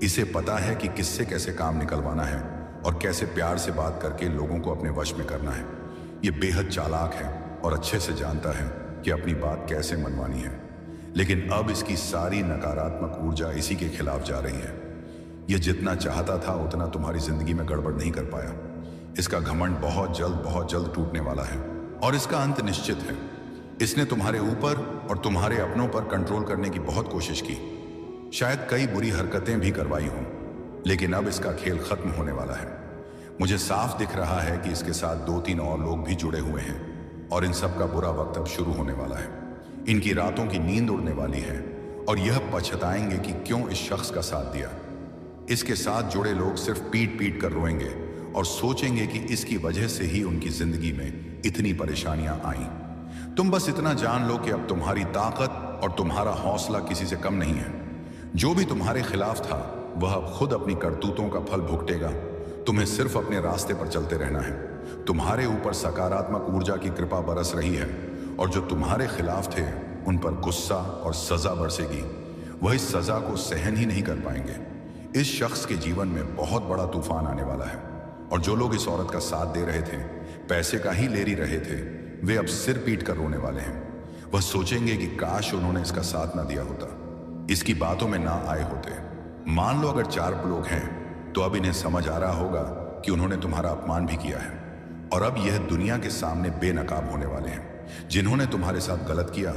इसे पता है कि किससे कैसे काम निकलवाना है और कैसे प्यार से बात करके लोगों को अपने वश में करना है। यह बेहद चालाक है और अच्छे से जानता है कि अपनी बात कैसे मनवानी है, लेकिन अब इसकी सारी नकारात्मक ऊर्जा इसी के खिलाफ जा रही है। यह जितना चाहता था उतना तुम्हारी जिंदगी में गड़बड़ नहीं कर पाया। इसका घमंड बहुत जल्द टूटने वाला है और इसका अंत निश्चित है। इसने तुम्हारे ऊपर और तुम्हारे अपनों पर कंट्रोल करने की बहुत कोशिश की, शायद कई बुरी हरकतें भी करवाई हों, लेकिन अब इसका खेल खत्म होने वाला है। मुझे साफ दिख रहा है कि इसके साथ 2-3 और लोग भी जुड़े हुए हैं और इन सब का बुरा वक्त अब शुरू होने वाला है। इनकी रातों की नींद उड़ने वाली है और यह पछताएंगे कि क्यों इस शख्स का साथ दिया। इसके साथ जुड़े लोग सिर्फ पीट पीट कर रोएंगे और सोचेंगे कि इसकी वजह से ही उनकी जिंदगी में इतनी परेशानियां आईं। तुम बस इतना जान लो कि अब तुम्हारी ताकत और तुम्हारा हौसला किसी से कम नहीं है। जो भी तुम्हारे खिलाफ था वह अब खुद अपनी करतूतों का फल भुगतेगा। तुम्हें सिर्फ अपने रास्ते पर चलते रहना है। तुम्हारे ऊपर सकारात्मक ऊर्जा की कृपा बरस रही है और जो तुम्हारे खिलाफ थे उन पर गुस्सा और सजा बरसेगी। वह इस सजा को सहन ही नहीं कर पाएंगे। इस शख्स के जीवन में बहुत बड़ा तूफान आने वाला है और जो लोग इस औरत का साथ दे रहे थे, पैसे का ही लेरी रहे थे, वे अब सिर पीट कर रोने वाले हैं। वह सोचेंगे कि काश उन्होंने इसका साथ ना दिया होता, इसकी बातों में ना आए होते। मान लो अगर 4 लोग हैं तो अब इन्हें समझ आ रहा होगा कि उन्होंने तुम्हारा अपमान भी किया है और अब यह दुनिया के सामने बेनकाब होने वाले हैं। जिन्होंने तुम्हारे साथ गलत किया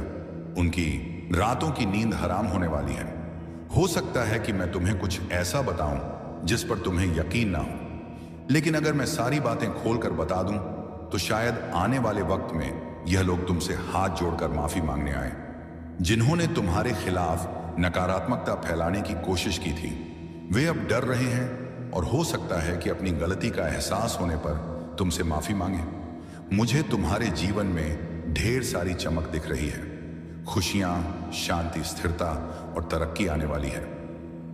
उनकी रातों की नींद हराम होने वाली है। हो सकता है कि मैं तुम्हें कुछ ऐसा बताऊं जिस पर तुम्हें यकीन ना हो, लेकिन अगर मैं सारी बातें खोलकर बता दूं तो शायद आने वाले वक्त में यह लोग तुमसे हाथ जोड़कर माफी मांगने आए। जिन्होंने तुम्हारे खिलाफ नकारात्मकता फैलाने की कोशिश की थी, वे अब डर रहे हैं और हो सकता है कि अपनी गलती का एहसास होने पर तुमसे माफी मांगे। मुझे तुम्हारे जीवन में ढेर सारी चमक दिख रही है। खुशियां, शांति, स्थिरता और तरक्की आने वाली है।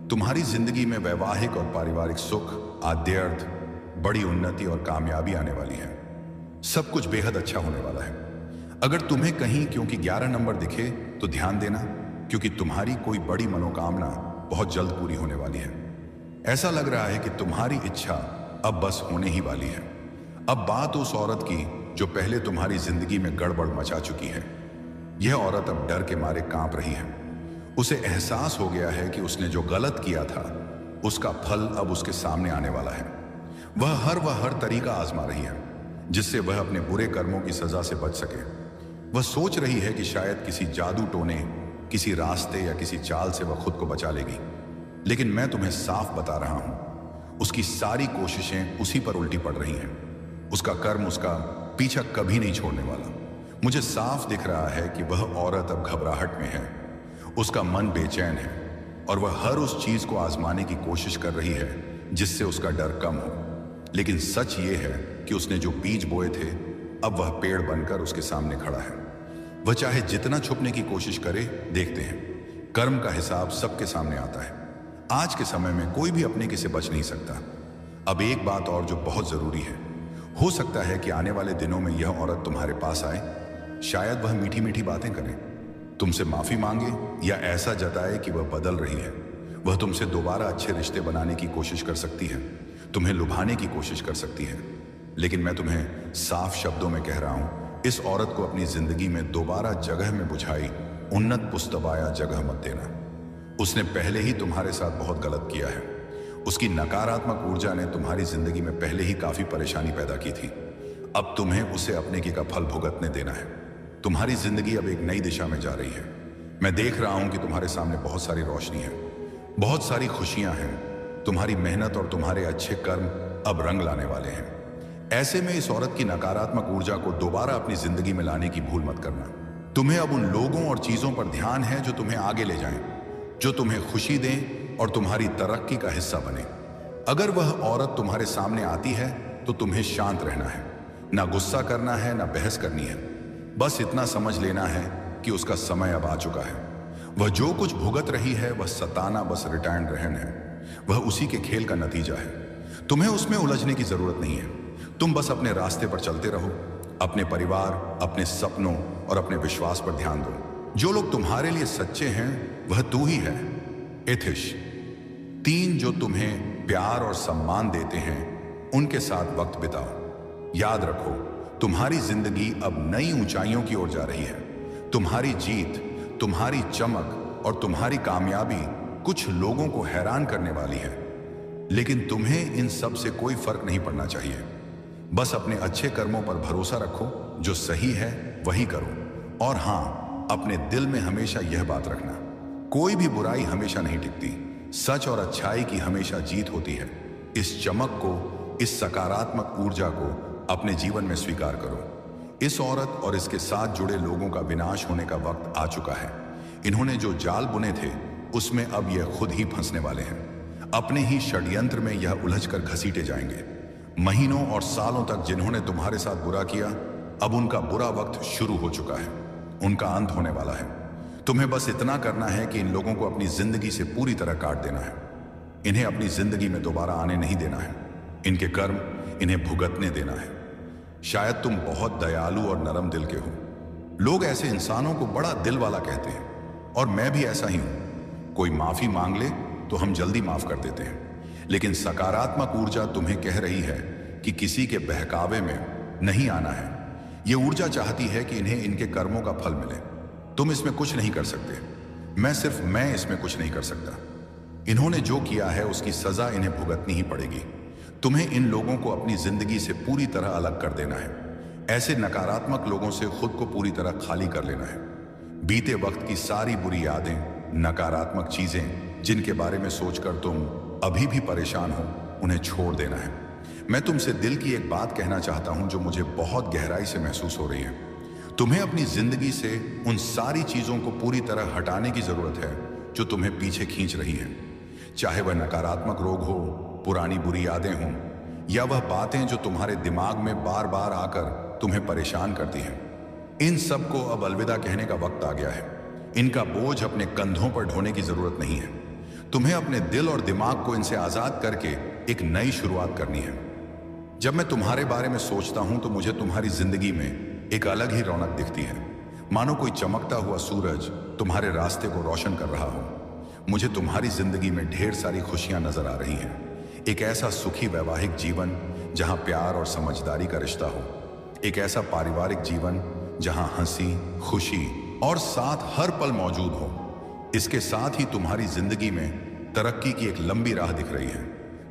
तुम्हारी जिंदगी में वैवाहिक और पारिवारिक सुख, आद्यर्थ, बड़ी उन्नति और कामयाबी आने वाली है। सब कुछ बेहद अच्छा होने वाला है। अगर तुम्हें कहीं क्योंकि 11 नंबर दिखे तो ध्यान देना, क्योंकि तुम्हारी कोई बड़ी मनोकामना बहुत जल्द पूरी होने वाली है। ऐसा लग रहा है कि तुम्हारी इच्छा अब बस होने ही वाली है। अब बात उस औरत की जो पहले तुम्हारी जिंदगी में गड़बड़ मचा चुकी है। यह औरत अब डर के मारे कांप रही है। उसे एहसास हो गया है कि उसने जो गलत किया था उसका फल अब उसके सामने आने वाला है। वह हर तरीका आजमा रही है जिससे वह अपने बुरे कर्मों की सजा से बच सके। वह सोच रही है कि शायद किसी जादू टोने, किसी रास्ते या किसी चाल से वह खुद को बचा लेगी, लेकिन मैं तुम्हें साफ बता रहा हूं, उसकी सारी कोशिशें उसी पर उल्टी पड़ रही हैं। उसका कर्म उसका पीछा कभी नहीं छोड़ने वाला। मुझे साफ दिख रहा है कि वह औरत अब घबराहट में है। उसका मन बेचैन है और वह हर उस चीज को आजमाने की कोशिश कर रही है जिससे उसका डर कम हो। लेकिन सच ये है कि उसने जो बीज बोए थे अब वह पेड़ बनकर उसके सामने खड़ा है। वह चाहे जितना छुपने की कोशिश करे, देखते हैं कर्म का हिसाब सबके सामने आता है। आज के समय में कोई भी अपने किसे बच नहीं सकता। अब एक बात और जो बहुत जरूरी है, हो सकता है कि आने वाले दिनों में यह औरत तुम्हारे पास आए। शायद वह मीठी मीठी बातें करे, तुमसे माफी मांगे या ऐसा जताए कि वह बदल रही है। वह तुमसे दोबारा अच्छे रिश्ते बनाने की कोशिश कर सकती है, तुम्हें लुभाने की कोशिश कर सकती है। लेकिन मैं तुम्हें साफ शब्दों में कह रहा हूं, इस औरत को अपनी जिंदगी में दोबारा जगह में बुझाई उन्नत पुस्तबाया जगह मत देना। उसने पहले ही तुम्हारे साथ बहुत गलत किया है। उसकी नकारात्मक ऊर्जा ने तुम्हारी जिंदगी में पहले ही काफी परेशानी पैदा की थी। अब तुम्हें उसे अपने की का फल भुगतने देना है। तुम्हारी जिंदगी अब एक नई दिशा में जा रही है। मैं देख रहा हूं कि तुम्हारे सामने बहुत सारी रोशनी है, बहुत सारी खुशियां हैं। तुम्हारी मेहनत और तुम्हारे अच्छे कर्म अब रंग लाने वाले हैं। ऐसे में इस औरत की नकारात्मक ऊर्जा को दोबारा अपनी जिंदगी में लाने की भूल मत करना। तुम्हें अब उन लोगों और चीजों पर ध्यान है जो तुम्हें आगे ले जाएं, जो तुम्हें खुशी दें और तुम्हारी तरक्की का हिस्सा बने। अगर वह औरत तुम्हारे सामने आती है तो तुम्हें शांत रहना है, ना गुस्सा करना है, ना बहस करनी है। बस इतना समझ लेना है कि उसका समय अब आ चुका है। वह जो कुछ भुगत रही है वह सताना बस रिटायर्ड रहन है। वह उसी के खेल का नतीजा है। तुम्हें उसमें उलझने की जरूरत नहीं है। तुम बस अपने रास्ते पर चलते रहो। अपने परिवार, अपने सपनों और अपने विश्वास पर ध्यान दो। जो लोग तुम्हारे लिए सच्चे हैं वह तू ही है। एथिश 3 जो तुम्हें प्यार और सम्मान देते हैं उनके साथ वक्त बिताओ। याद रखो, तुम्हारी जिंदगी अब नई ऊंचाइयों की ओर जा रही है। तुम्हारी जीत, तुम्हारी चमक और तुम्हारी कामयाबी कुछ लोगों को हैरान करने वाली है, लेकिन तुम्हें इन सब से कोई फर्क नहीं पड़ना चाहिए। बस अपने अच्छे कर्मों पर भरोसा रखो। जो सही है वही करो। और हां, अपने दिल में हमेशा यह बात रखना, कोई भी बुराई हमेशा नहीं टिकती। सच और अच्छाई की हमेशा जीत होती है। इस चमक को, इस सकारात्मक ऊर्जा को अपने जीवन में स्वीकार करो। इस औरत और इसके साथ जुड़े लोगों का विनाश होने का वक्त आ चुका है। इन्होंने जो जाल बुने थे उसमें अब यह खुद ही फंसने वाले हैं। अपने ही षड्यंत्र में यह उलझकर घसीटे जाएंगे। महीनों और सालों तक जिन्होंने तुम्हारे साथ बुरा किया, अब उनका बुरा वक्त शुरू हो चुका है। उनका अंत होने वाला है। तुम्हें बस इतना करना है कि इन लोगों को अपनी जिंदगी से पूरी तरह काट देना है। इन्हें अपनी जिंदगी में दोबारा आने नहीं देना है। इनके कर्म इन्हें भुगतने देना है। शायद तुम बहुत दयालु और नरम दिल के हो। लोग ऐसे इंसानों को बड़ा दिल वाला कहते हैं, और मैं भी ऐसा ही हूं। कोई माफी मांग ले तो हम जल्दी माफ कर देते हैं, लेकिन सकारात्मक ऊर्जा तुम्हें कह रही है कि किसी के बहकावे में नहीं आना है। यह ऊर्जा चाहती है कि इन्हें इनके कर्मों का फल मिले। तुम इसमें कुछ नहीं कर सकते। मैं इसमें कुछ नहीं कर सकता। इन्होंने जो किया है उसकी सजा इन्हें भुगतनी ही पड़ेगी। तुम्हें इन लोगों को अपनी जिंदगी से पूरी तरह अलग कर देना है। ऐसे नकारात्मक लोगों से खुद को पूरी तरह खाली कर लेना है। बीते वक्त की सारी बुरी यादें, नकारात्मक चीजें जिनके बारे में सोचकर तुम अभी भी परेशान हो, उन्हें छोड़ देना है। मैं तुमसे दिल की एक बात कहना चाहता हूं जो मुझे बहुत गहराई से महसूस हो रही है। तुम्हें अपनी जिंदगी से उन सारी चीजों को पूरी तरह हटाने की जरूरत है जो तुम्हें पीछे खींच रही हैं। चाहे वह नकारात्मक रोग हो, पुरानी बुरी यादें हों, या वह बातें जो तुम्हारे दिमाग में बार बार आकर तुम्हें परेशान करती हैं। इन सब को अब अलविदा कहने का वक्त आ गया है। इनका बोझ अपने कंधों पर ढोने की जरूरत नहीं है। तुम्हें अपने दिल और दिमाग को इनसे आजाद करके एक नई शुरुआत करनी है। जब मैं तुम्हारे बारे में सोचता हूं तो मुझे तुम्हारी जिंदगी में एक अलग ही रौनक दिखती है, मानो कोई चमकता हुआ सूरज तुम्हारे रास्ते को रोशन कर रहा हो। मुझे तुम्हारी जिंदगी में ढेर सारी खुशियां नजर आ रही हैं। एक ऐसा सुखी वैवाहिक जीवन जहां प्यार और समझदारी का रिश्ता हो। एक ऐसा पारिवारिक जीवन जहां हंसी, खुशी और साथ हर पल मौजूद हो। इसके साथ ही तुम्हारी जिंदगी में तरक्की की एक लंबी राह दिख रही है,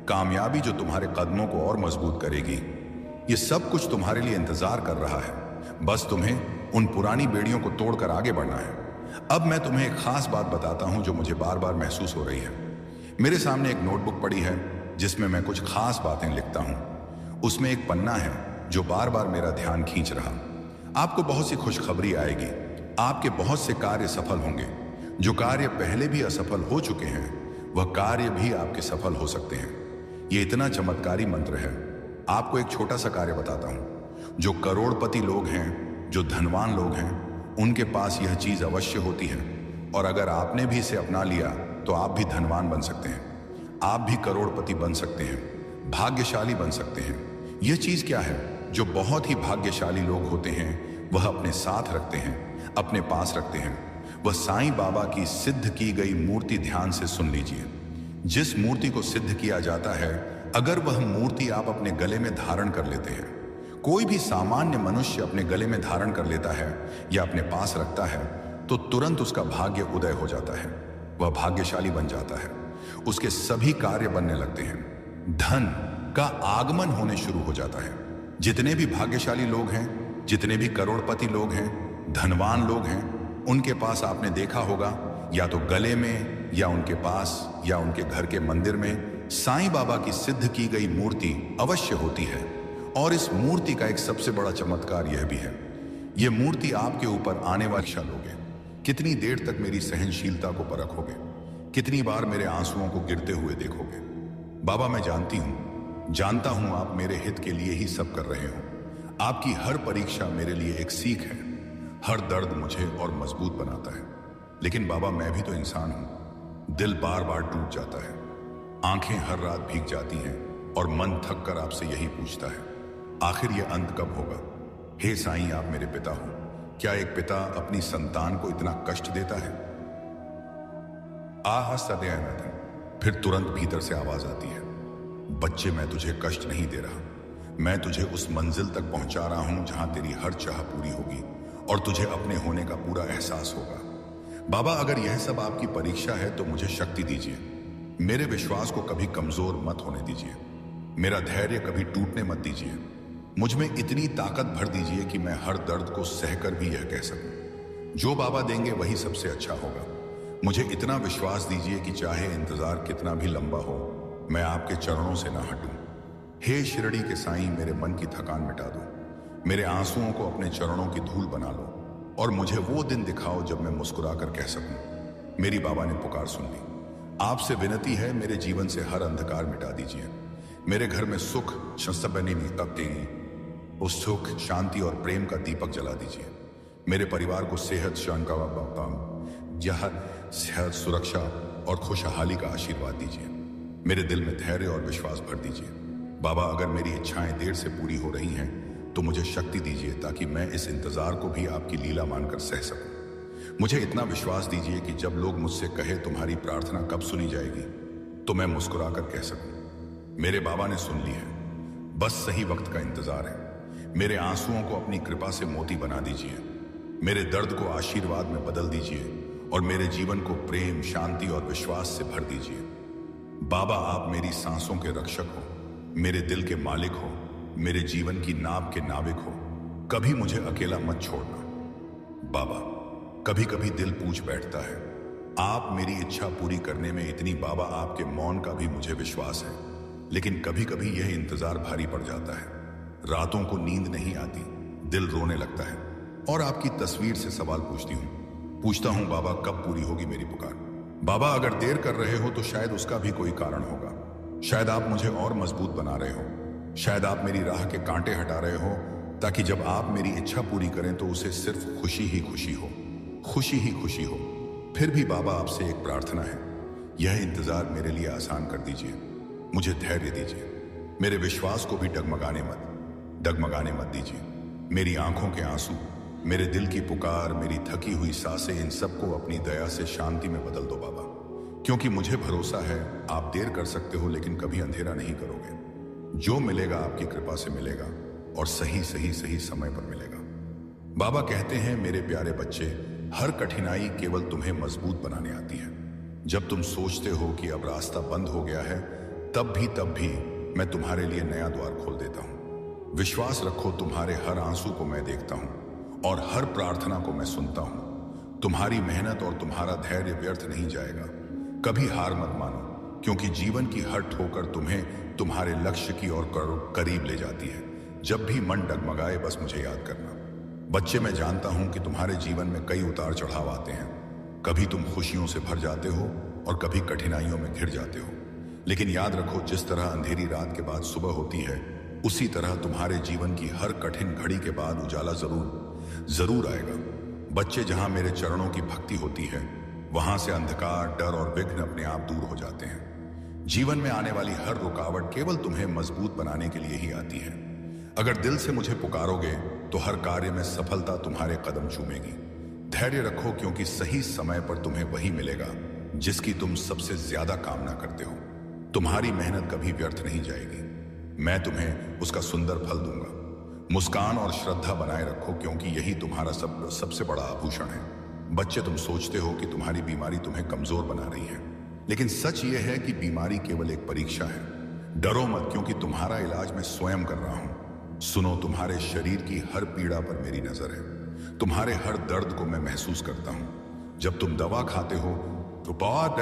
कामयाबी जो तुम्हारे कदमों को और मजबूत करेगी। ये सब कुछ तुम्हारे लिए इंतजार कर रहा है। बस तुम्हें उन पुरानी बेड़ियों को तोड़कर आगे बढ़ना है। अब मैं तुम्हें एक खास बात बताता हूं जो मुझे बार बार महसूस हो रही है। मेरे सामने एक नोटबुक पड़ी है जिसमें मैं कुछ खास बातें लिखता हूं। उसमें एक पन्ना है जो बार बार मेरा ध्यान खींच रहा। आपको बहुत सी खुशखबरी आएगी। आपके बहुत से कार्य सफल होंगे। जो कार्य पहले भी असफल हो चुके हैं वह कार्य भी आपके सफल हो सकते हैं। यह इतना चमत्कारी मंत्र है। आपको एक छोटा सा कार्य बताता हूं। जो करोड़पति लोग हैं, जो धनवान लोग हैं, उनके पास यह चीज अवश्य होती है, और अगर आपने भी इसे अपना लिया तो आप भी धनवान बन सकते हैं। आप भी करोड़पति बन सकते हैं, भाग्यशाली बन सकते हैं। यह चीज क्या है? जो बहुत ही भाग्यशाली लोग होते हैं वह अपने साथ रखते हैं, अपने पास रखते हैं। वह साईं बाबा की सिद्ध की गई मूर्ति ध्यान से सुन लीजिए। जिस मूर्ति को सिद्ध किया जाता है, अगर वह मूर्ति आप अपने गले में धारण कर लेते हैं, कोई भी सामान्य मनुष्य अपने गले में धारण कर लेता है या अपने पास रखता है, तो तुरंत उसका भाग्य उदय हो जाता है, वह भाग्यशाली बन जाता है, उसके सभी कार्य बनने लगते हैं, धन का आगमन होने शुरू हो जाता है। जितने भी भाग्यशाली लोग हैं, जितने भी करोड़पति लोग हैं, धनवान लोग हैं, उनके पास आपने देखा होगा या तो गले में या उनके पास या उनके घर के मंदिर में साईं बाबा की सिद्ध की गई मूर्ति अवश्य होती है। और इस मूर्ति का एक सबसे बड़ा चमत्कार यह भी है, यह मूर्ति आपके ऊपर आने वाली लोगे, कितनी देर तक मेरी सहनशीलता को परखोगे, कितनी बार मेरे आंसुओं को गिरते हुए देखोगे। बाबा मैं जानता हूं आप मेरे हित के लिए ही सब कर रहे हो। आपकी हर परीक्षा मेरे लिए एक सीख है, हर दर्द मुझे और मजबूत बनाता है। लेकिन बाबा मैं भी तो इंसान हूं, दिल बार बार टूट जाता है, आंखें हर रात भीग जाती हैं और मन थक कर आपसे यही पूछता है, आखिर ये अंत कब होगा। हे साईं आप मेरे पिता हो, क्या एक पिता अपनी संतान को इतना कष्ट देता है। आह सदयानंदन। फिर तुरंत भीतर से आवाज आती है, बच्चे मैं तुझे कष्ट नहीं दे रहा, मैं तुझे उस मंजिल तक पहुंचा रहा हूं जहां तेरी हर चाह पूरी होगी और तुझे अपने होने का पूरा एहसास होगा। बाबा अगर यह सब आपकी परीक्षा है तो मुझे शक्ति दीजिए, मेरे विश्वास को कभी कमजोर मत होने दीजिए, मेरा धैर्य कभी टूटने मत दीजिए, मुझ में इतनी ताकत भर दीजिए कि मैं हर दर्द को सहकर भी यह कह सकूं, जो बाबा देंगे वही सबसे अच्छा होगा। मुझे इतना विश्वास दीजिए कि चाहे इंतजार कितना भी लंबा हो, मैं आपके चरणों से ना हटूं। हे शिरडी के साईं मेरे मन की थकान मिटा दो, मेरे आंसुओं को अपने चरणों की धूल बना लो और मुझे वो दिन दिखाओ जब मैं मुस्कुरा कर कह सकूं, मेरी बाबा ने पुकार सुन ली। आपसे विनती है मेरे जीवन से हर अंधकार मिटा दीजिए, मेरे घर में सुख उस सुख शांति और प्रेम का दीपक जला दीजिए, मेरे परिवार को सेहत सेहत सुरक्षा और खुशहाली का आशीर्वाद दीजिए, मेरे दिल में धैर्य और विश्वास भर दीजिए। बाबा अगर मेरी इच्छाएं देर से पूरी हो रही हैं तो मुझे शक्ति दीजिए ताकि मैं इस इंतजार को भी आपकी लीला मानकर सह सकूं। मुझे इतना विश्वास दीजिए कि जब लोग मुझसे कहे तुम्हारी प्रार्थना कब सुनी जाएगी तो मैं मुस्कुराकर कह सकूं, मेरे बाबा ने सुन ली है, बस सही वक्त का इंतजार है। मेरे आंसुओं को अपनी कृपा से मोती बना दीजिए, मेरे दर्द को आशीर्वाद में बदल दीजिए और मेरे जीवन को प्रेम शांति और विश्वास से भर दीजिए। बाबा आप मेरी सांसों के रक्षक हो, मेरे दिल के मालिक हो, मेरे जीवन की नाव के नाविक हो, कभी मुझे अकेला मत छोड़ना। बाबा कभी कभी दिल पूछ बैठता है, आप मेरी इच्छा पूरी करने में इतनी बाबा आपके मौन का भी मुझे विश्वास है, लेकिन कभी कभी यह इंतजार भारी पड़ जाता है, रातों को नींद नहीं आती, दिल रोने लगता है और आपकी तस्वीर से सवाल पूछता हूं बाबा कब पूरी होगी मेरी पुकार। बाबा अगर देर कर रहे हो तो शायद उसका भी कोई कारण होगा, शायद आप मुझे और मजबूत बना रहे हो, शायद आप मेरी राह के कांटे हटा रहे हो ताकि जब आप मेरी इच्छा पूरी करें तो उसे सिर्फ खुशी ही खुशी हो, खुशी ही खुशी हो। फिर भी बाबा आपसे एक प्रार्थना है, यह इंतजार मेरे लिए आसान कर दीजिए, मुझे धैर्य दीजिए, मेरे विश्वास को भी डगमगाने मत दीजिए। मेरी आंखों के आंसू, मेरे दिल की पुकार, मेरी थकी हुई सांसें, इन सबको अपनी दया से शांति में बदल दो बाबा, क्योंकि मुझे भरोसा है आप देर कर सकते हो लेकिन कभी अंधेरा नहीं करोगे। जो मिलेगा आपकी कृपा से मिलेगा और सही समय पर मिलेगा। बाबा कहते हैं मेरे प्यारे बच्चे, हर कठिनाई केवल तुम्हें मजबूत बनाने आती है। जब तुम सोचते हो कि अब रास्ता बंद हो गया है, तब भी मैं तुम्हारे लिए नया द्वार खोल देता हूं। विश्वास रखो, तुम्हारे हर आंसू को मैं देखता हूं और हर प्रार्थना को मैं सुनता हूं। तुम्हारी मेहनत और तुम्हारा धैर्य व्यर्थ नहीं जाएगा। कभी हार मत मानो, क्योंकि जीवन की हर ठोकर तुम्हें तुम्हारे लक्ष्य की ओर करीब ले जाती है। जब भी मन डगमगाए बस मुझे याद करना। बच्चे मैं जानता हूं कि तुम्हारे जीवन में कई उतार चढ़ाव आते हैं, कभी तुम खुशियों से भर जाते हो और कभी कठिनाइयों में घिर जाते हो, लेकिन याद रखो जिस तरह अंधेरी रात के बाद सुबह होती है, उसी तरह तुम्हारे जीवन की हर कठिन घड़ी के बाद उजाला जरूर आएगा। बच्चे जहां मेरे चरणों की भक्ति होती है, वहां से अंधकार, डर और विघ्न अपने आप दूर हो जाते हैं। जीवन में आने वाली हर रुकावट केवल तुम्हें मजबूत बनाने के लिए ही आती है। अगर दिल से मुझे पुकारोगे तो हर कार्य में सफलता तुम्हारे कदम चूमेगी। धैर्य रखो, क्योंकि सही समय पर तुम्हें वही मिलेगा जिसकी तुम सबसे ज्यादा कामना करते हो। तुम्हारी मेहनत कभी व्यर्थ नहीं जाएगी, मैं तुम्हें उसका सुंदर फल दूंगा। मुस्कान और श्रद्धा बनाए रखो, क्योंकि यही तुम्हारा सबसे बड़ा आभूषण है। बच्चे, तुम सोचते हो कि तुम्हारी बीमारी तुम्हें कमजोर बना रही है, लेकिन सच यह है कि बीमारी केवल एक परीक्षा है। डरो मत, क्योंकि तुम्हारा इलाज मैं स्वयं कर रहा हूं। सुनो, तुम्हारे शरीर की हर पीड़ा पर मेरी नजर है। तुम्हारे हर दर्द को मैं महसूस करता हूं। जब तुम दवा खाते हो तो बात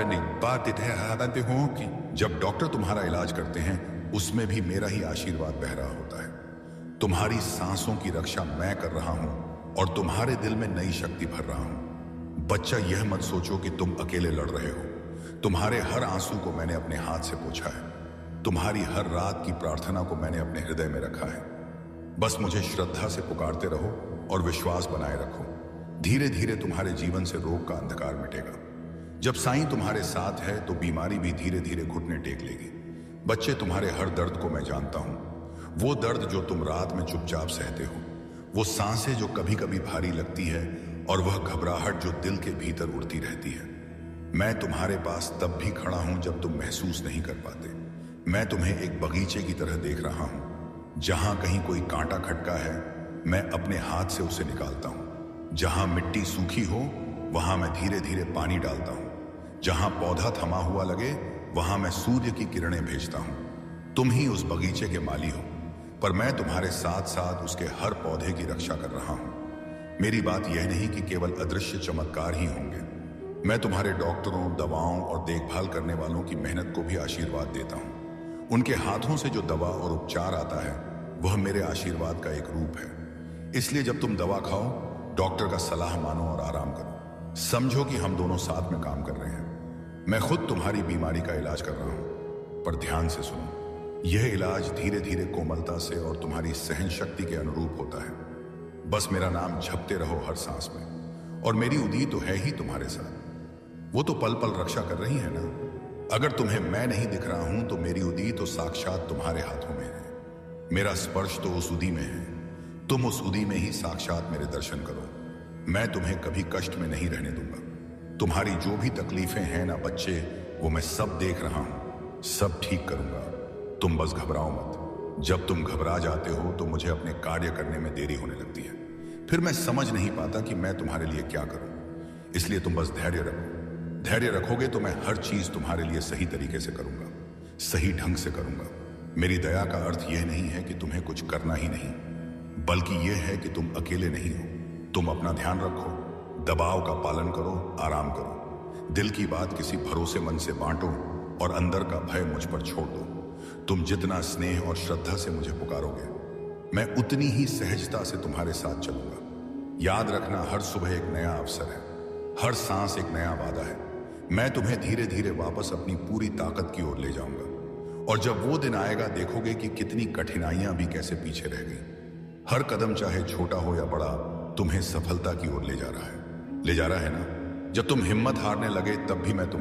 हो कि जब डॉक्टर तुम्हारा इलाज करते हैं उसमें भी मेरा ही आशीर्वाद बह रहा होता है। तुम्हारी सांसों की रक्षा मैं कर रहा हूं और तुम्हारे दिल में नई शक्ति भर रहा हूं। बच्चा, यह मत सोचो कि तुम अकेले लड़ रहे हो। तुम्हारे हर आंसू को मैंने अपने हाथ से पोंछा है। तुम्हारी हर रात की प्रार्थना को मैंने अपने हृदय में रखा है। बस मुझे श्रद्धा से पुकारते रहो और विश्वास बनाए रखो। धीरे धीरे तुम्हारे जीवन से रोग का अंधकार मिटेगा। जब साईं तुम्हारे साथ है तो बीमारी भी धीरे धीरे घुटने टेक लेगी। बच्चे, तुम्हारे हर दर्द को मैं जानता हूं। वो दर्द जो तुम रात में चुपचाप सहते हो, वो सांसें जो कभी कभी भारी लगती है, और वह घबराहट जो दिल के भीतर उड़ती रहती है। मैं तुम्हारे पास तब भी खड़ा हूं जब तुम महसूस नहीं कर पाते। मैं तुम्हें एक बगीचे की तरह देख रहा हूं। जहां कहीं कोई कांटा खटका है, मैं अपने हाथ से उसे निकालता हूं। जहां मिट्टी सूखी हो, वहां मैं धीरे धीरे पानी डालता हूं। जहां पौधा थमा हुआ लगे, वहां मैं सूर्य की किरणें भेजता हूं। तुम ही उस बगीचे के माली हो, पर मैं तुम्हारे साथ साथ उसके हर पौधे की रक्षा कर रहा हूं। मेरी बात यह नहीं कि केवल अदृश्य चमत्कार ही होंगे। मैं तुम्हारे डॉक्टरों, दवाओं और देखभाल करने वालों की मेहनत को भी आशीर्वाद देता हूं। उनके हाथों से जो दवा और उपचार आता है, वह मेरे आशीर्वाद का एक रूप है। इसलिए जब तुम दवा खाओ, डॉक्टर का सलाह मानो और आराम करो। समझो कि हम दोनों साथ में काम कर रहे हैं। मैं खुद तुम्हारी बीमारी का इलाज कर रहा हूं, पर ध्यान से सुनो। यह इलाज धीरे धीरे कोमलता से और तुम्हारी सहन शक्ति के अनुरूप होता है। बस मेरा नाम जपते रहो हर सांस में, और मेरी उदी तो है ही तुम्हारे साथ। वो तो पल पल रक्षा कर रही है ना। अगर तुम्हें मैं नहीं दिख रहा हूं तो मेरी उदी तो साक्षात तुम्हारे हाथों में है। मेरा स्पर्श तो उस उदी में है। तुम उस उदी में ही साक्षात मेरे दर्शन करो। मैं तुम्हें कभी कष्ट में नहीं रहने दूंगा। तुम्हारी जो भी तकलीफें हैं ना बच्चे, वो मैं सब देख रहा हूं, सब ठीक करूंगा। तुम बस घबराओ मत। जब तुम घबरा जाते हो तो मुझे अपने कार्य करने में देरी होने लगती है। फिर मैं समझ नहीं पाता कि मैं तुम्हारे लिए क्या करूं। इसलिए तुम बस धैर्य रखो। धैर्य रखोगे तो मैं हर चीज तुम्हारे लिए सही तरीके से करूंगा, सही ढंग से करूंगा। मेरी दया का अर्थ यह नहीं है कि तुम्हें कुछ करना ही नहीं, बल्कि यह है कि तुम अकेले नहीं हो। तुम अपना ध्यान रखो, दबाव का पालन करो, आराम करो। दिल की बात किसी भरोसेमंद से बांटो और अंदर का भय मुझ पर छोड़ दो। तुम जितना स्नेह और श्रद्धा से मुझे पुकारोगे, मैं उतनी ही सहजता से तुम्हारे साथ चलूंगा। याद रखना, हर सुबह एक नया अवसर है, हर सांस एक नया वादा है। मैं तुम्हें धीरे धीरे वापस अपनी पूरी ताकत की ओर ले जाऊंगा, और जब वो दिन आएगा देखोगे कि कितनी कठिनाइयां भी कैसे पीछे रह गई। हर कदम चाहे छोटा हो या बड़ा, तुम्हें सफलता की ओर ले जा रहा है ना। जब तुम हिम्मत हारने लगे तब भी मैं